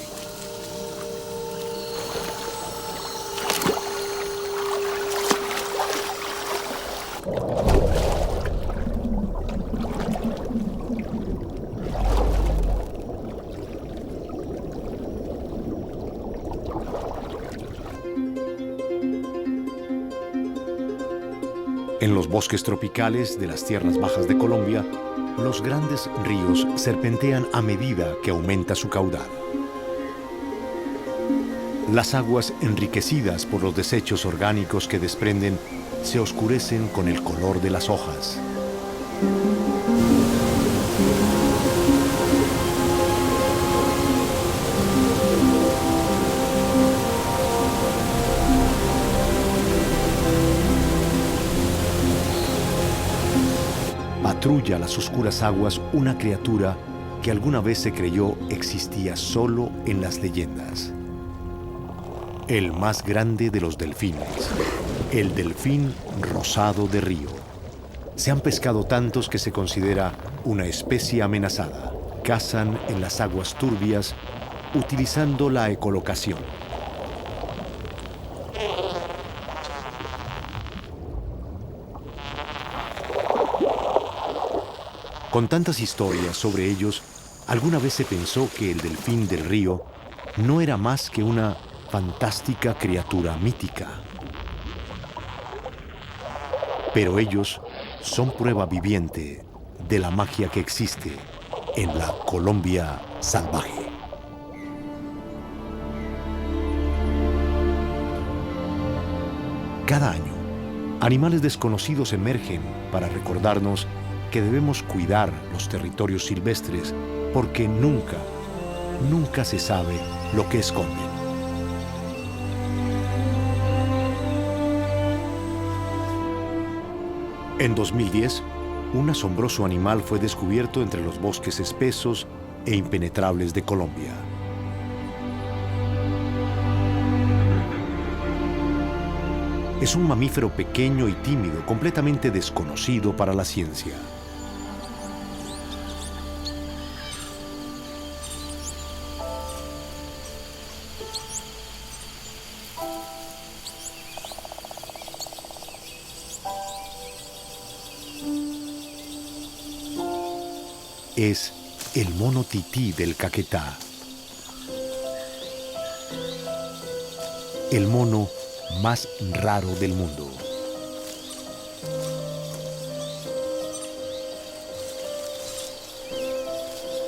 En los bosques tropicales de las tierras bajas de Colombia, los grandes ríos serpentean a medida que aumenta su caudal. Las aguas enriquecidas por los desechos orgánicos que desprenden se oscurecen con el color de las hojas. Patrulla las oscuras aguas una criatura que alguna vez se creyó existía solo en las leyendas. El más grande de los delfines, el delfín rosado de río. Se han pescado tantos que se considera una especie amenazada. Cazan en las aguas turbias utilizando la ecolocación. Con tantas historias sobre ellos, alguna vez se pensó que el delfín del río no era más que una fantástica criatura mítica. Pero ellos son prueba viviente de la magia que existe en la Colombia salvaje. Cada año, animales desconocidos emergen para recordarnos que debemos cuidar los territorios silvestres porque nunca se sabe lo que esconden. En 2010, un asombroso animal fue descubierto entre los bosques espesos e impenetrables de Colombia. Es un mamífero pequeño y tímido, completamente desconocido para la ciencia. Es el mono tití del Caquetá. El mono más raro del mundo.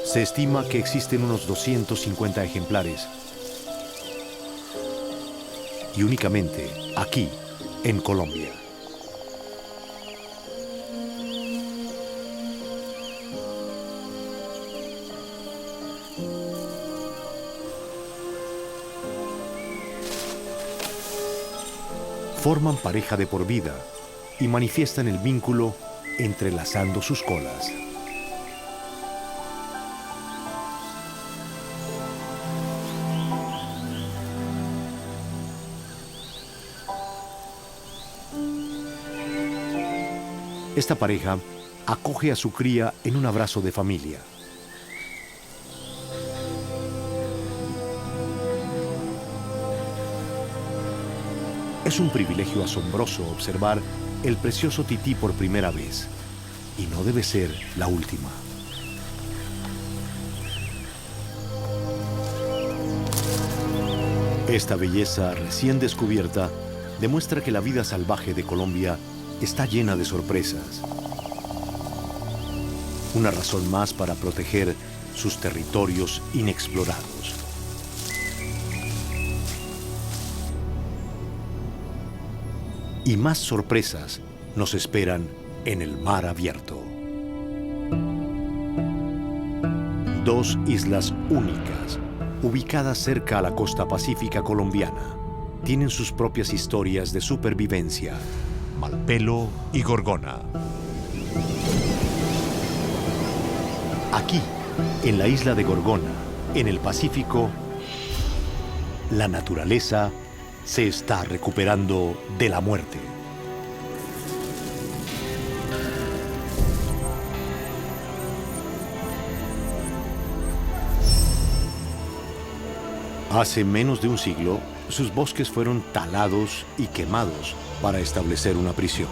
Se estima que existen unos 250 ejemplares. Y únicamente aquí, en Colombia. Forman pareja de por vida y manifiestan el vínculo entrelazando sus colas. Esta pareja acoge a su cría en un abrazo de familia. Es un privilegio asombroso observar el precioso tití por primera vez, y no debe ser la última. Esta belleza recién descubierta demuestra que la vida salvaje de Colombia está llena de sorpresas. Una razón más para proteger sus territorios inexplorados. Y más sorpresas nos esperan en el mar abierto. Dos islas únicas, ubicadas cerca a la costa pacífica colombiana, tienen sus propias historias de supervivencia. Malpelo y Gorgona. Aquí, en la isla de Gorgona, en el Pacífico, la naturaleza se está recuperando de la muerte. Hace menos de un siglo, sus bosques fueron talados y quemados para establecer una prisión.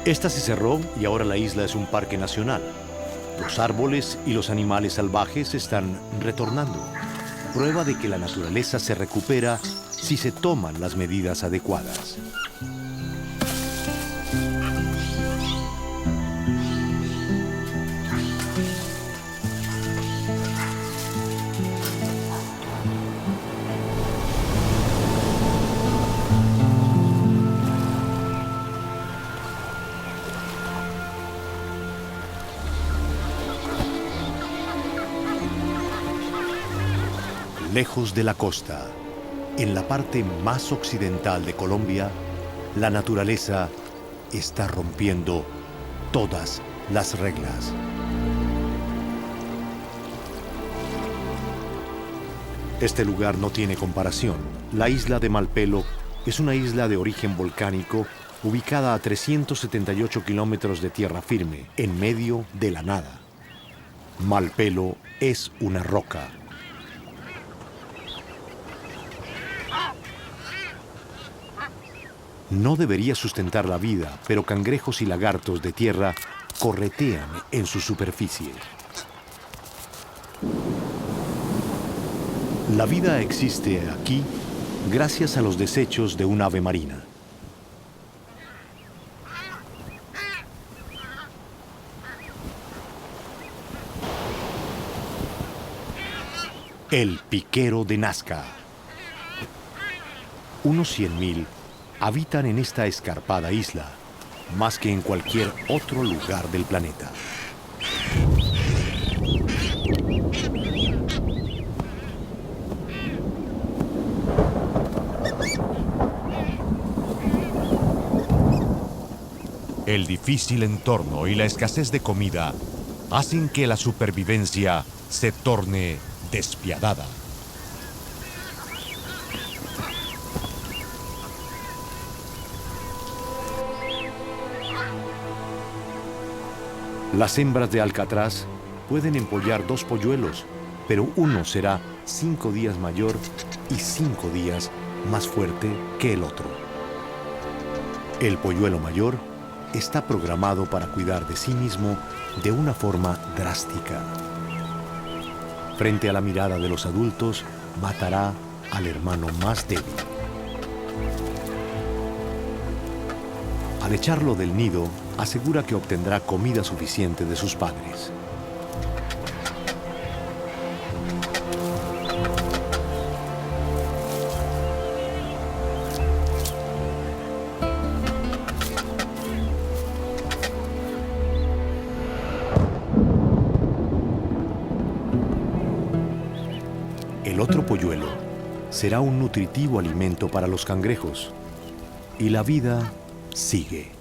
Esta se cerró y ahora la isla es un parque nacional. Los árboles y los animales salvajes están retornando. Prueba de que la naturaleza se recupera si se toman las medidas adecuadas. Lejos de la costa, en la parte más occidental de Colombia, la naturaleza está rompiendo todas las reglas. Este lugar no tiene comparación. La isla de Malpelo es una isla de origen volcánico ubicada a 378 kilómetros de tierra firme, en medio de la nada. Malpelo es una roca. No debería sustentar la vida, pero cangrejos y lagartos de tierra corretean en su superficie. La vida existe aquí gracias a los desechos de un ave marina. El piquero de Nazca. Unos 100.000 habitan en esta escarpada isla, más que en cualquier otro lugar del planeta. El difícil entorno y la escasez de comida hacen que la supervivencia se torne despiadada. Las hembras de alcatraz pueden empollar 2 polluelos, pero uno será 5 días mayor y 5 días más fuerte que el otro. El polluelo mayor está programado para cuidar de sí mismo de una forma drástica. Frente a la mirada de los adultos, matará al hermano más débil. Al echarlo del nido, asegura que obtendrá comida suficiente de sus padres. El otro polluelo será un nutritivo alimento para los cangrejos. Y la vida sigue.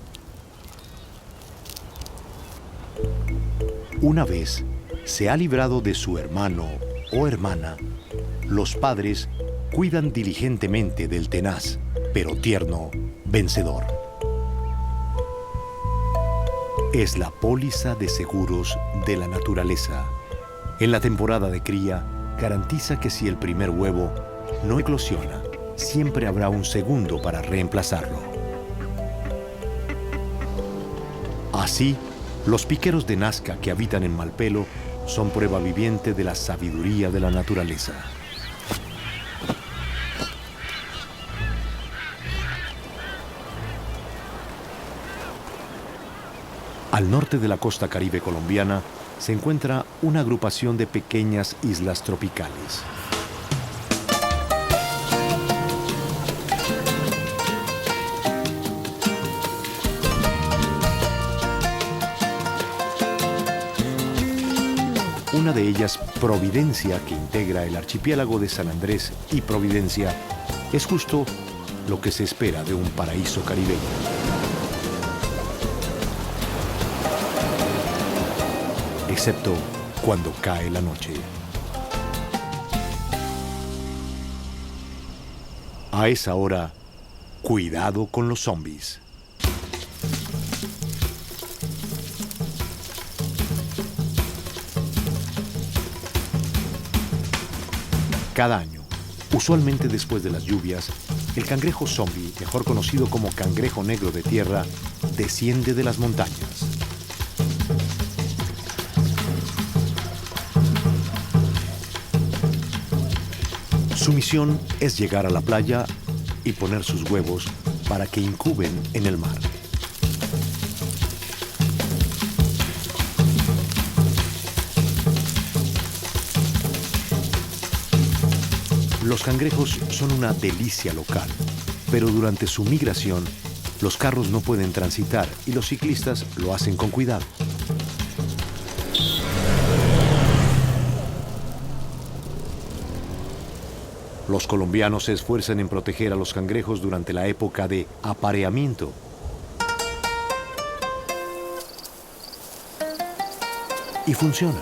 Una vez se ha librado de su hermano o hermana, los padres cuidan diligentemente del tenaz, pero tierno vencedor. Es la póliza de seguros de la naturaleza. En la temporada de cría, garantiza que si el primer huevo no eclosiona siempre habrá un segundo para reemplazarlo. Así, los piqueros de Nazca que habitan en Malpelo son prueba viviente de la sabiduría de la naturaleza. Al norte de la costa caribe colombiana se encuentra una agrupación de pequeñas islas tropicales. Una de ellas, Providencia, que integra el archipiélago de San Andrés y Providencia, es justo lo que se espera de un paraíso caribeño. Excepto cuando cae la noche. A esa hora, cuidado con los zombies. Cada año, usualmente después de las lluvias, el cangrejo zombie, mejor conocido como cangrejo negro de tierra, desciende de las montañas. Su misión es llegar a la playa y poner sus huevos para que incuben en el mar. Los cangrejos son una delicia local, pero durante su migración, los carros no pueden transitar y los ciclistas lo hacen con cuidado. Los colombianos se esfuerzan en proteger a los cangrejos durante la época de apareamiento. Y funciona.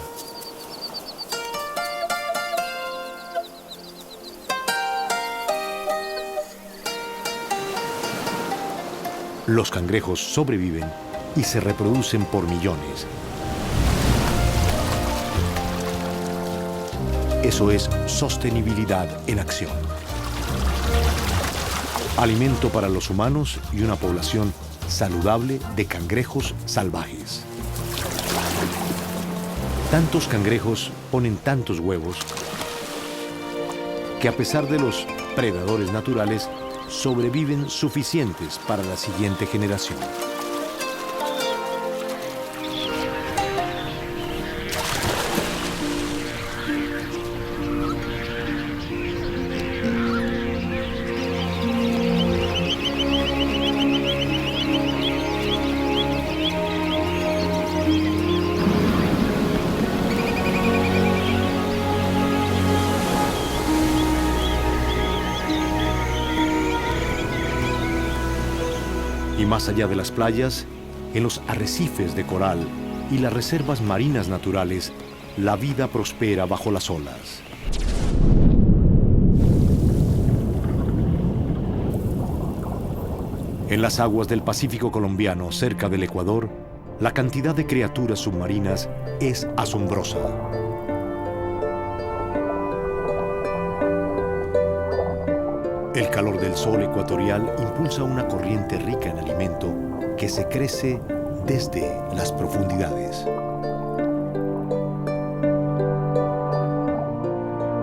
Los cangrejos sobreviven y se reproducen por millones. Eso es sostenibilidad en acción. Alimento para los humanos y una población saludable de cangrejos salvajes. Tantos cangrejos ponen tantos huevos que a pesar de los predadores naturales, sobreviven suficientes para la siguiente generación. Y más allá de las playas, en los arrecifes de coral y las reservas marinas naturales, la vida prospera bajo las olas. En las aguas del Pacífico colombiano, cerca del Ecuador, la cantidad de criaturas submarinas es asombrosa. El calor del sol ecuatorial impulsa una corriente rica en alimento que se crece desde las profundidades.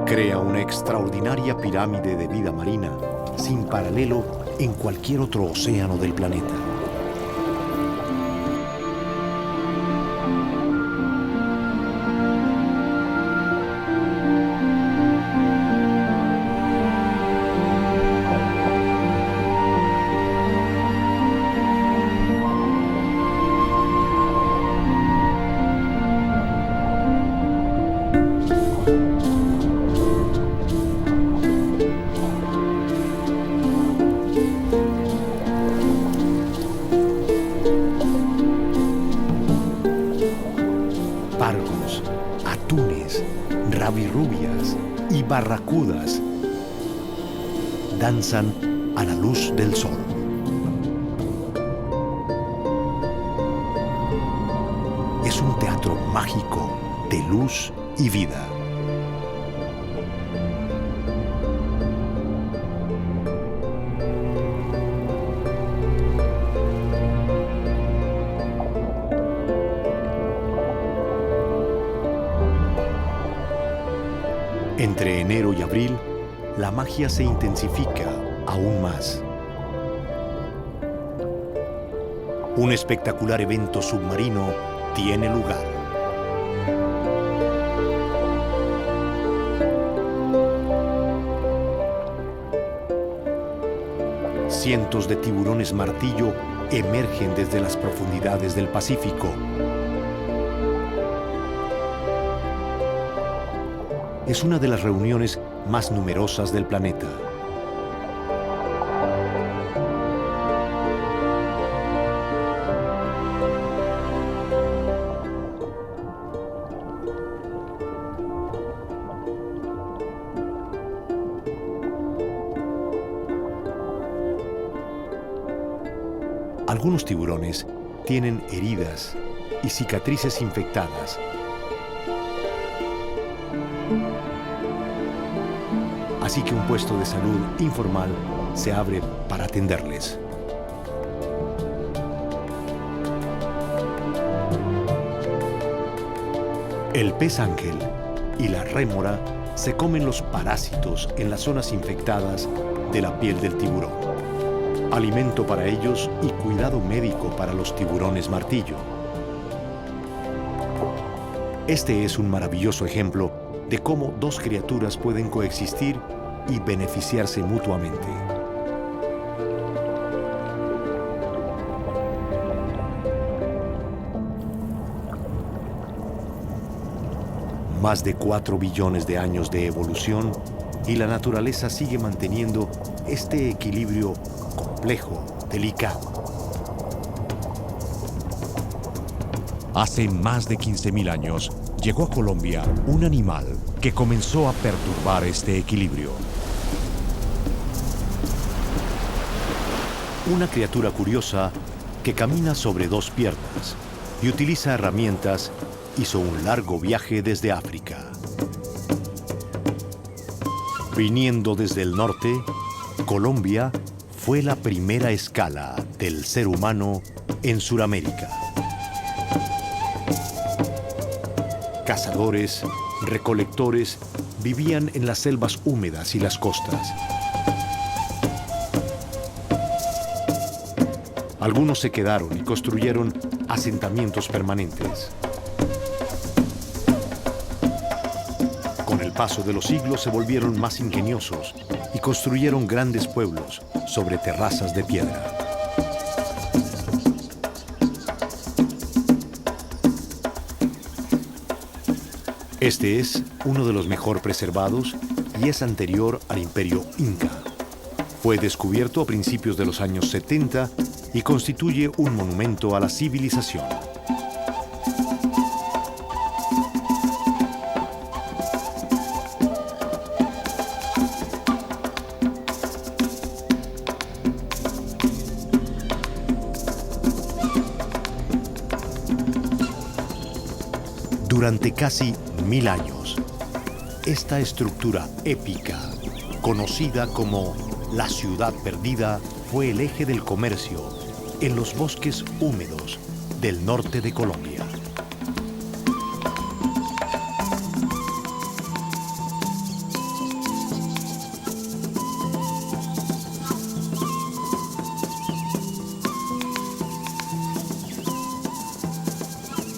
Crea una extraordinaria pirámide de vida marina sin paralelo en cualquier otro océano del planeta. Pargos, atunes, rabirrubias y barracudas danzan a la luz del sol. Es un teatro mágico de luz y vida. Entre enero y abril, la magia se intensifica aún más. Un espectacular evento submarino tiene lugar. Cientos de tiburones martillo emergen desde las profundidades del Pacífico. Es una de las reuniones más numerosas del planeta. Algunos tiburones tienen heridas y cicatrices infectadas. Así que un puesto de salud informal se abre para atenderles. El pez ángel y la rémora se comen los parásitos en las zonas infectadas de la piel del tiburón. Alimento para ellos y cuidado médico para los tiburones martillo. Este es un maravilloso ejemplo de cómo dos criaturas pueden coexistir y beneficiarse mutuamente. Más de 4 billones de años de evolución y la naturaleza sigue manteniendo este equilibrio complejo, delicado. Hace más de 15.000 años llegó a Colombia un animal que comenzó a perturbar este equilibrio. Una criatura curiosa que camina sobre 2 piernas y utiliza herramientas hizo un largo viaje desde África. Viniendo desde el norte, Colombia fue la primera escala del ser humano en Sudamérica. Cazadores, recolectores vivían en las selvas húmedas y las costas. Algunos se quedaron y construyeron asentamientos permanentes. Con el paso de los siglos se volvieron más ingeniosos y construyeron grandes pueblos sobre terrazas de piedra. Este es uno de los mejor preservados y es anterior al Imperio Inca. Fue descubierto a principios de los años 70 y constituye un monumento a la civilización. Durante casi 1000 años, esta estructura épica, conocida como la Ciudad Perdida, fue el eje del comercio en los bosques húmedos del norte de Colombia.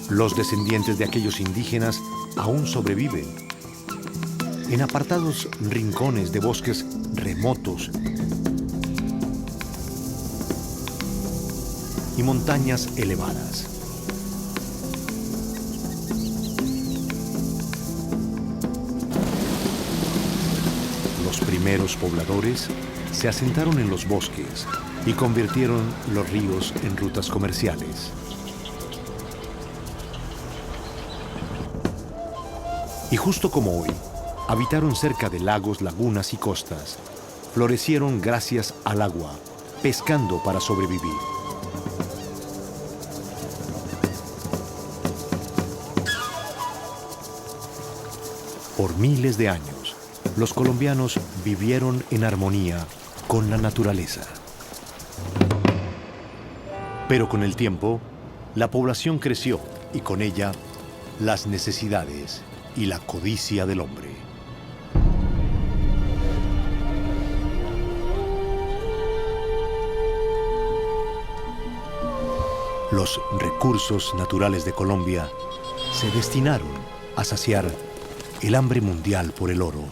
Los descendientes de aquellos indígenas aún sobreviven en apartados rincones de bosques remotos y montañas elevadas. Los primeros pobladores se asentaron en los bosques y convirtieron los ríos en rutas comerciales. Y justo como hoy, habitaron cerca de lagos, lagunas y costas. Florecieron gracias al agua, pescando para sobrevivir. Por miles de años, los colombianos vivieron en armonía con la naturaleza. Pero con el tiempo, la población creció y con ella las necesidades y la codicia del hombre. Los recursos naturales de Colombia se destinaron a saciar el hambre mundial por el oro,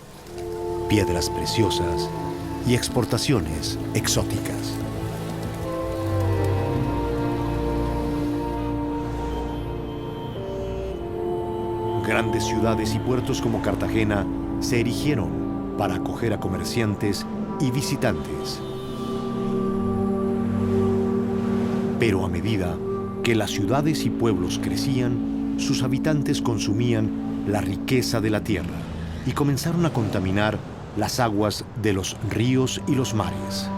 piedras preciosas y exportaciones exóticas. Grandes ciudades y puertos como Cartagena se erigieron para acoger a comerciantes y visitantes. Pero a medida que las ciudades y pueblos crecían, sus habitantes consumían la riqueza de la tierra y comenzaron a contaminar las aguas de los ríos y los mares.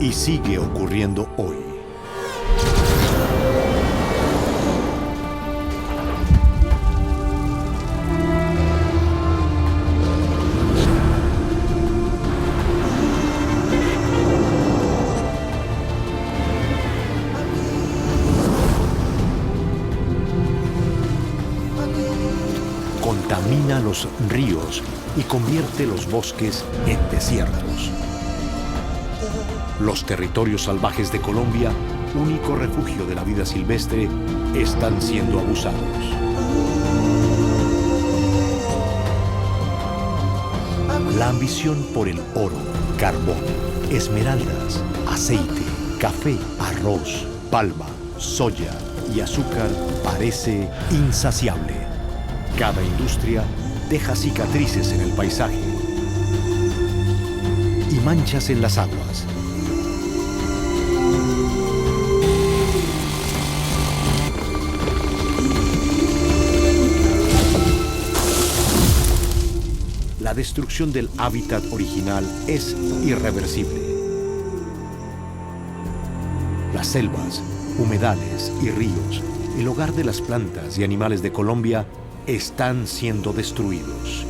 Y sigue ocurriendo hoy. Contamina los ríos y convierte los bosques en desiertos. Los territorios salvajes de Colombia, único refugio de la vida silvestre, están siendo abusados. La ambición por el oro, carbón, esmeraldas, aceite, café, arroz, palma, soya y azúcar parece insaciable. Cada industria deja cicatrices en el paisaje y manchas en las aguas. La destrucción del hábitat original es irreversible. Las selvas, humedales y ríos, el hogar de las plantas y animales de Colombia, están siendo destruidos.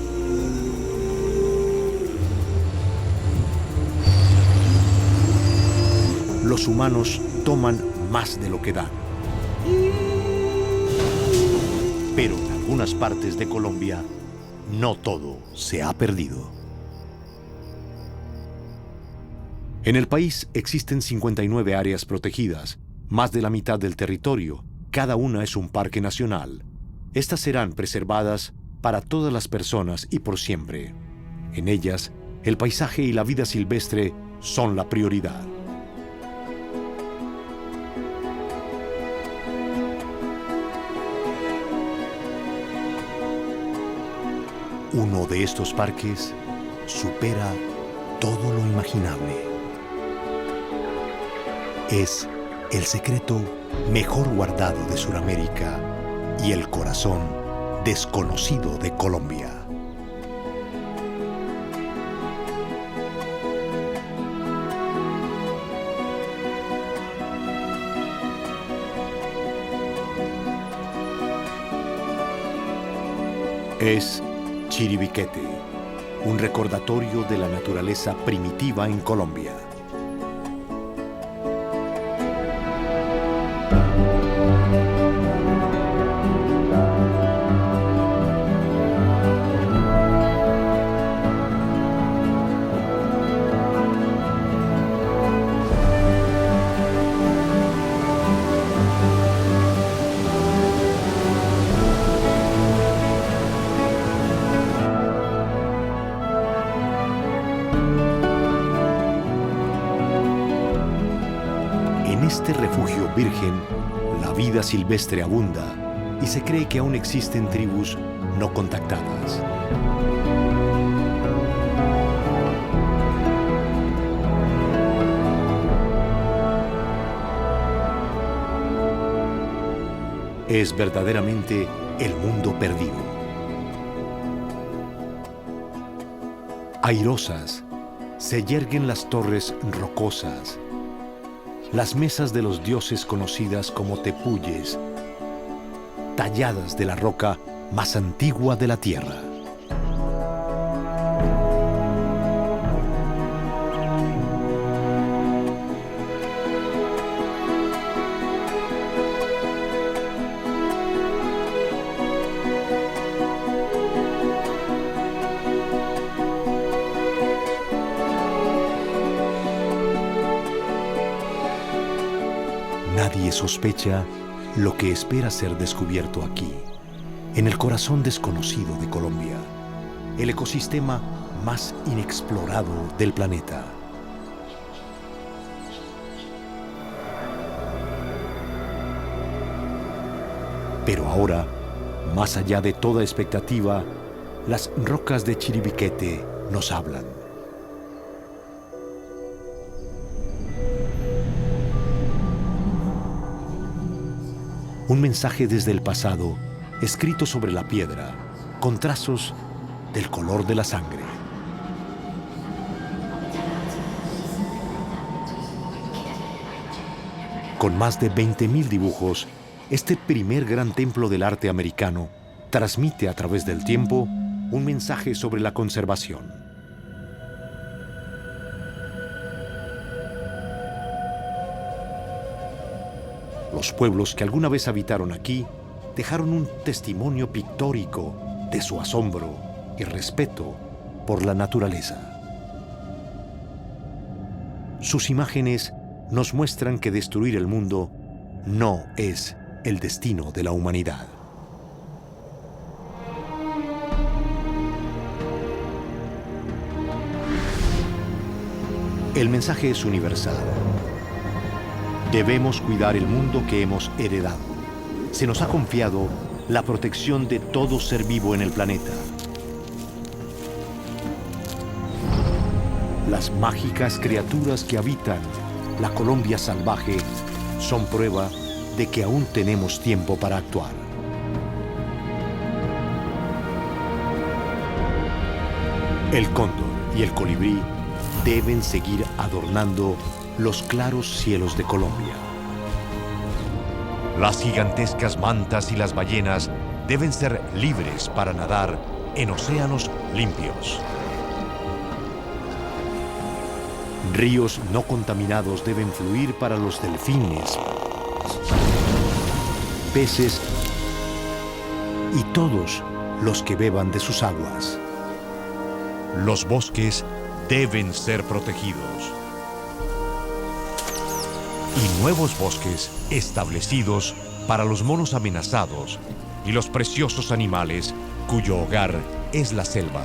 Los humanos toman más de lo que dan. Pero en algunas partes de Colombia, no todo se ha perdido. En el país existen 59 áreas protegidas, más de la mitad del territorio. Cada una es un parque nacional. Estas serán preservadas para todas las personas y por siempre. En ellas, el paisaje y la vida silvestre son la prioridad. Uno de estos parques supera todo lo imaginable. Es el secreto mejor guardado de Sudamérica y el corazón desconocido de Colombia. Es Chiribiquete, un recordatorio de la naturaleza primitiva en Colombia. En este refugio virgen, la vida silvestre abunda y se cree que aún existen tribus no contactadas. Es verdaderamente el mundo perdido. Airosas, se yerguen las torres rocosas, las mesas de los dioses conocidas como tepuyes, talladas de la roca más antigua de la tierra. Nadie sospecha lo que espera ser descubierto aquí, en el corazón desconocido de Colombia, el ecosistema más inexplorado del planeta. Pero ahora, más allá de toda expectativa, las rocas de Chiribiquete nos hablan. Un mensaje desde el pasado, escrito sobre la piedra, con trazos del color de la sangre. Con más de 20.000 dibujos, este primer gran templo del arte americano transmite a través del tiempo un mensaje sobre la conservación. Los pueblos que alguna vez habitaron aquí dejaron un testimonio pictórico de su asombro y respeto por la naturaleza. Sus imágenes nos muestran que destruir el mundo no es el destino de la humanidad. El mensaje es universal. Debemos cuidar el mundo que hemos heredado. Se nos ha confiado la protección de todo ser vivo en el planeta. Las mágicas criaturas que habitan la Colombia salvaje son prueba de que aún tenemos tiempo para actuar. El cóndor y el colibrí deben seguir adornando los claros cielos de Colombia. Las gigantescas mantas y las ballenas deben ser libres para nadar en océanos limpios. Ríos no contaminados deben fluir para los delfines, peces y todos los que beban de sus aguas. Los bosques deben ser protegidos. Y nuevos bosques establecidos para los monos amenazados y los preciosos animales cuyo hogar es la selva.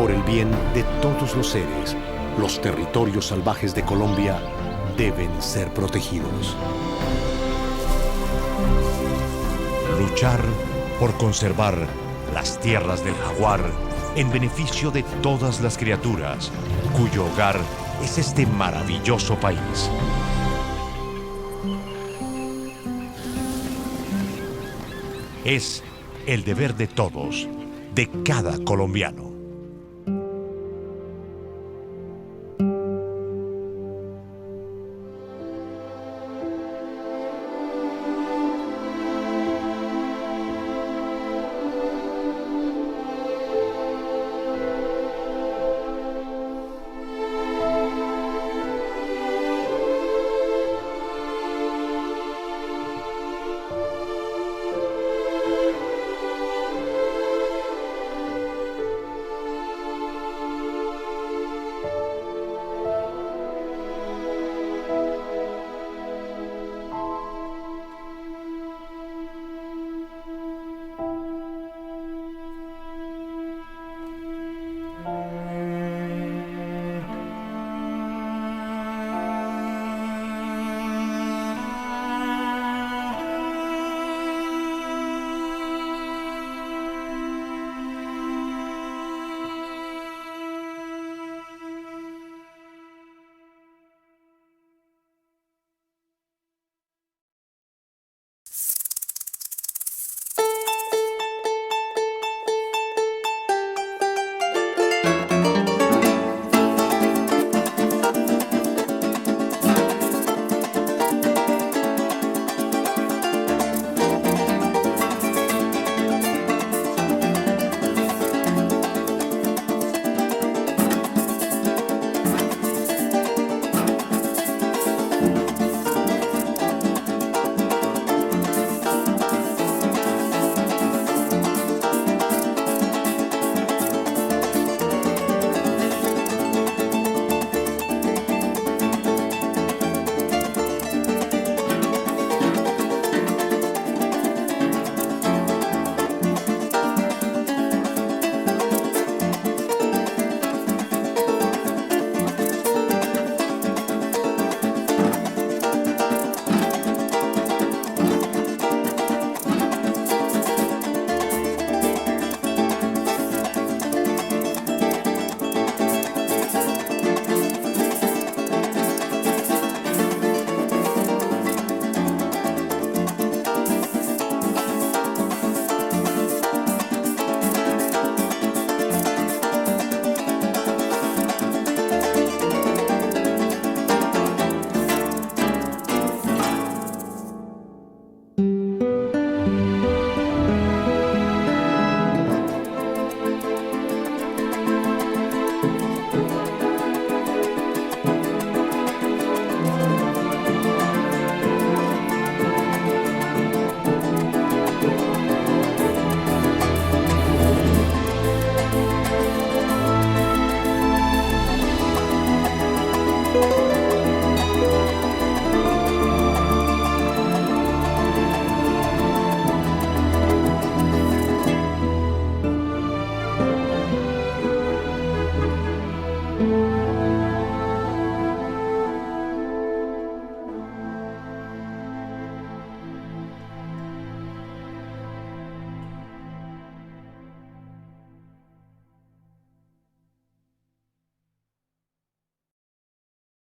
Por el bien de todos los seres, los territorios salvajes de Colombia deben ser protegidos. Luchar por conservar las tierras del jaguar en beneficio de todas las criaturas cuyo hogar es este maravilloso país. Es el deber de todos, de cada colombiano.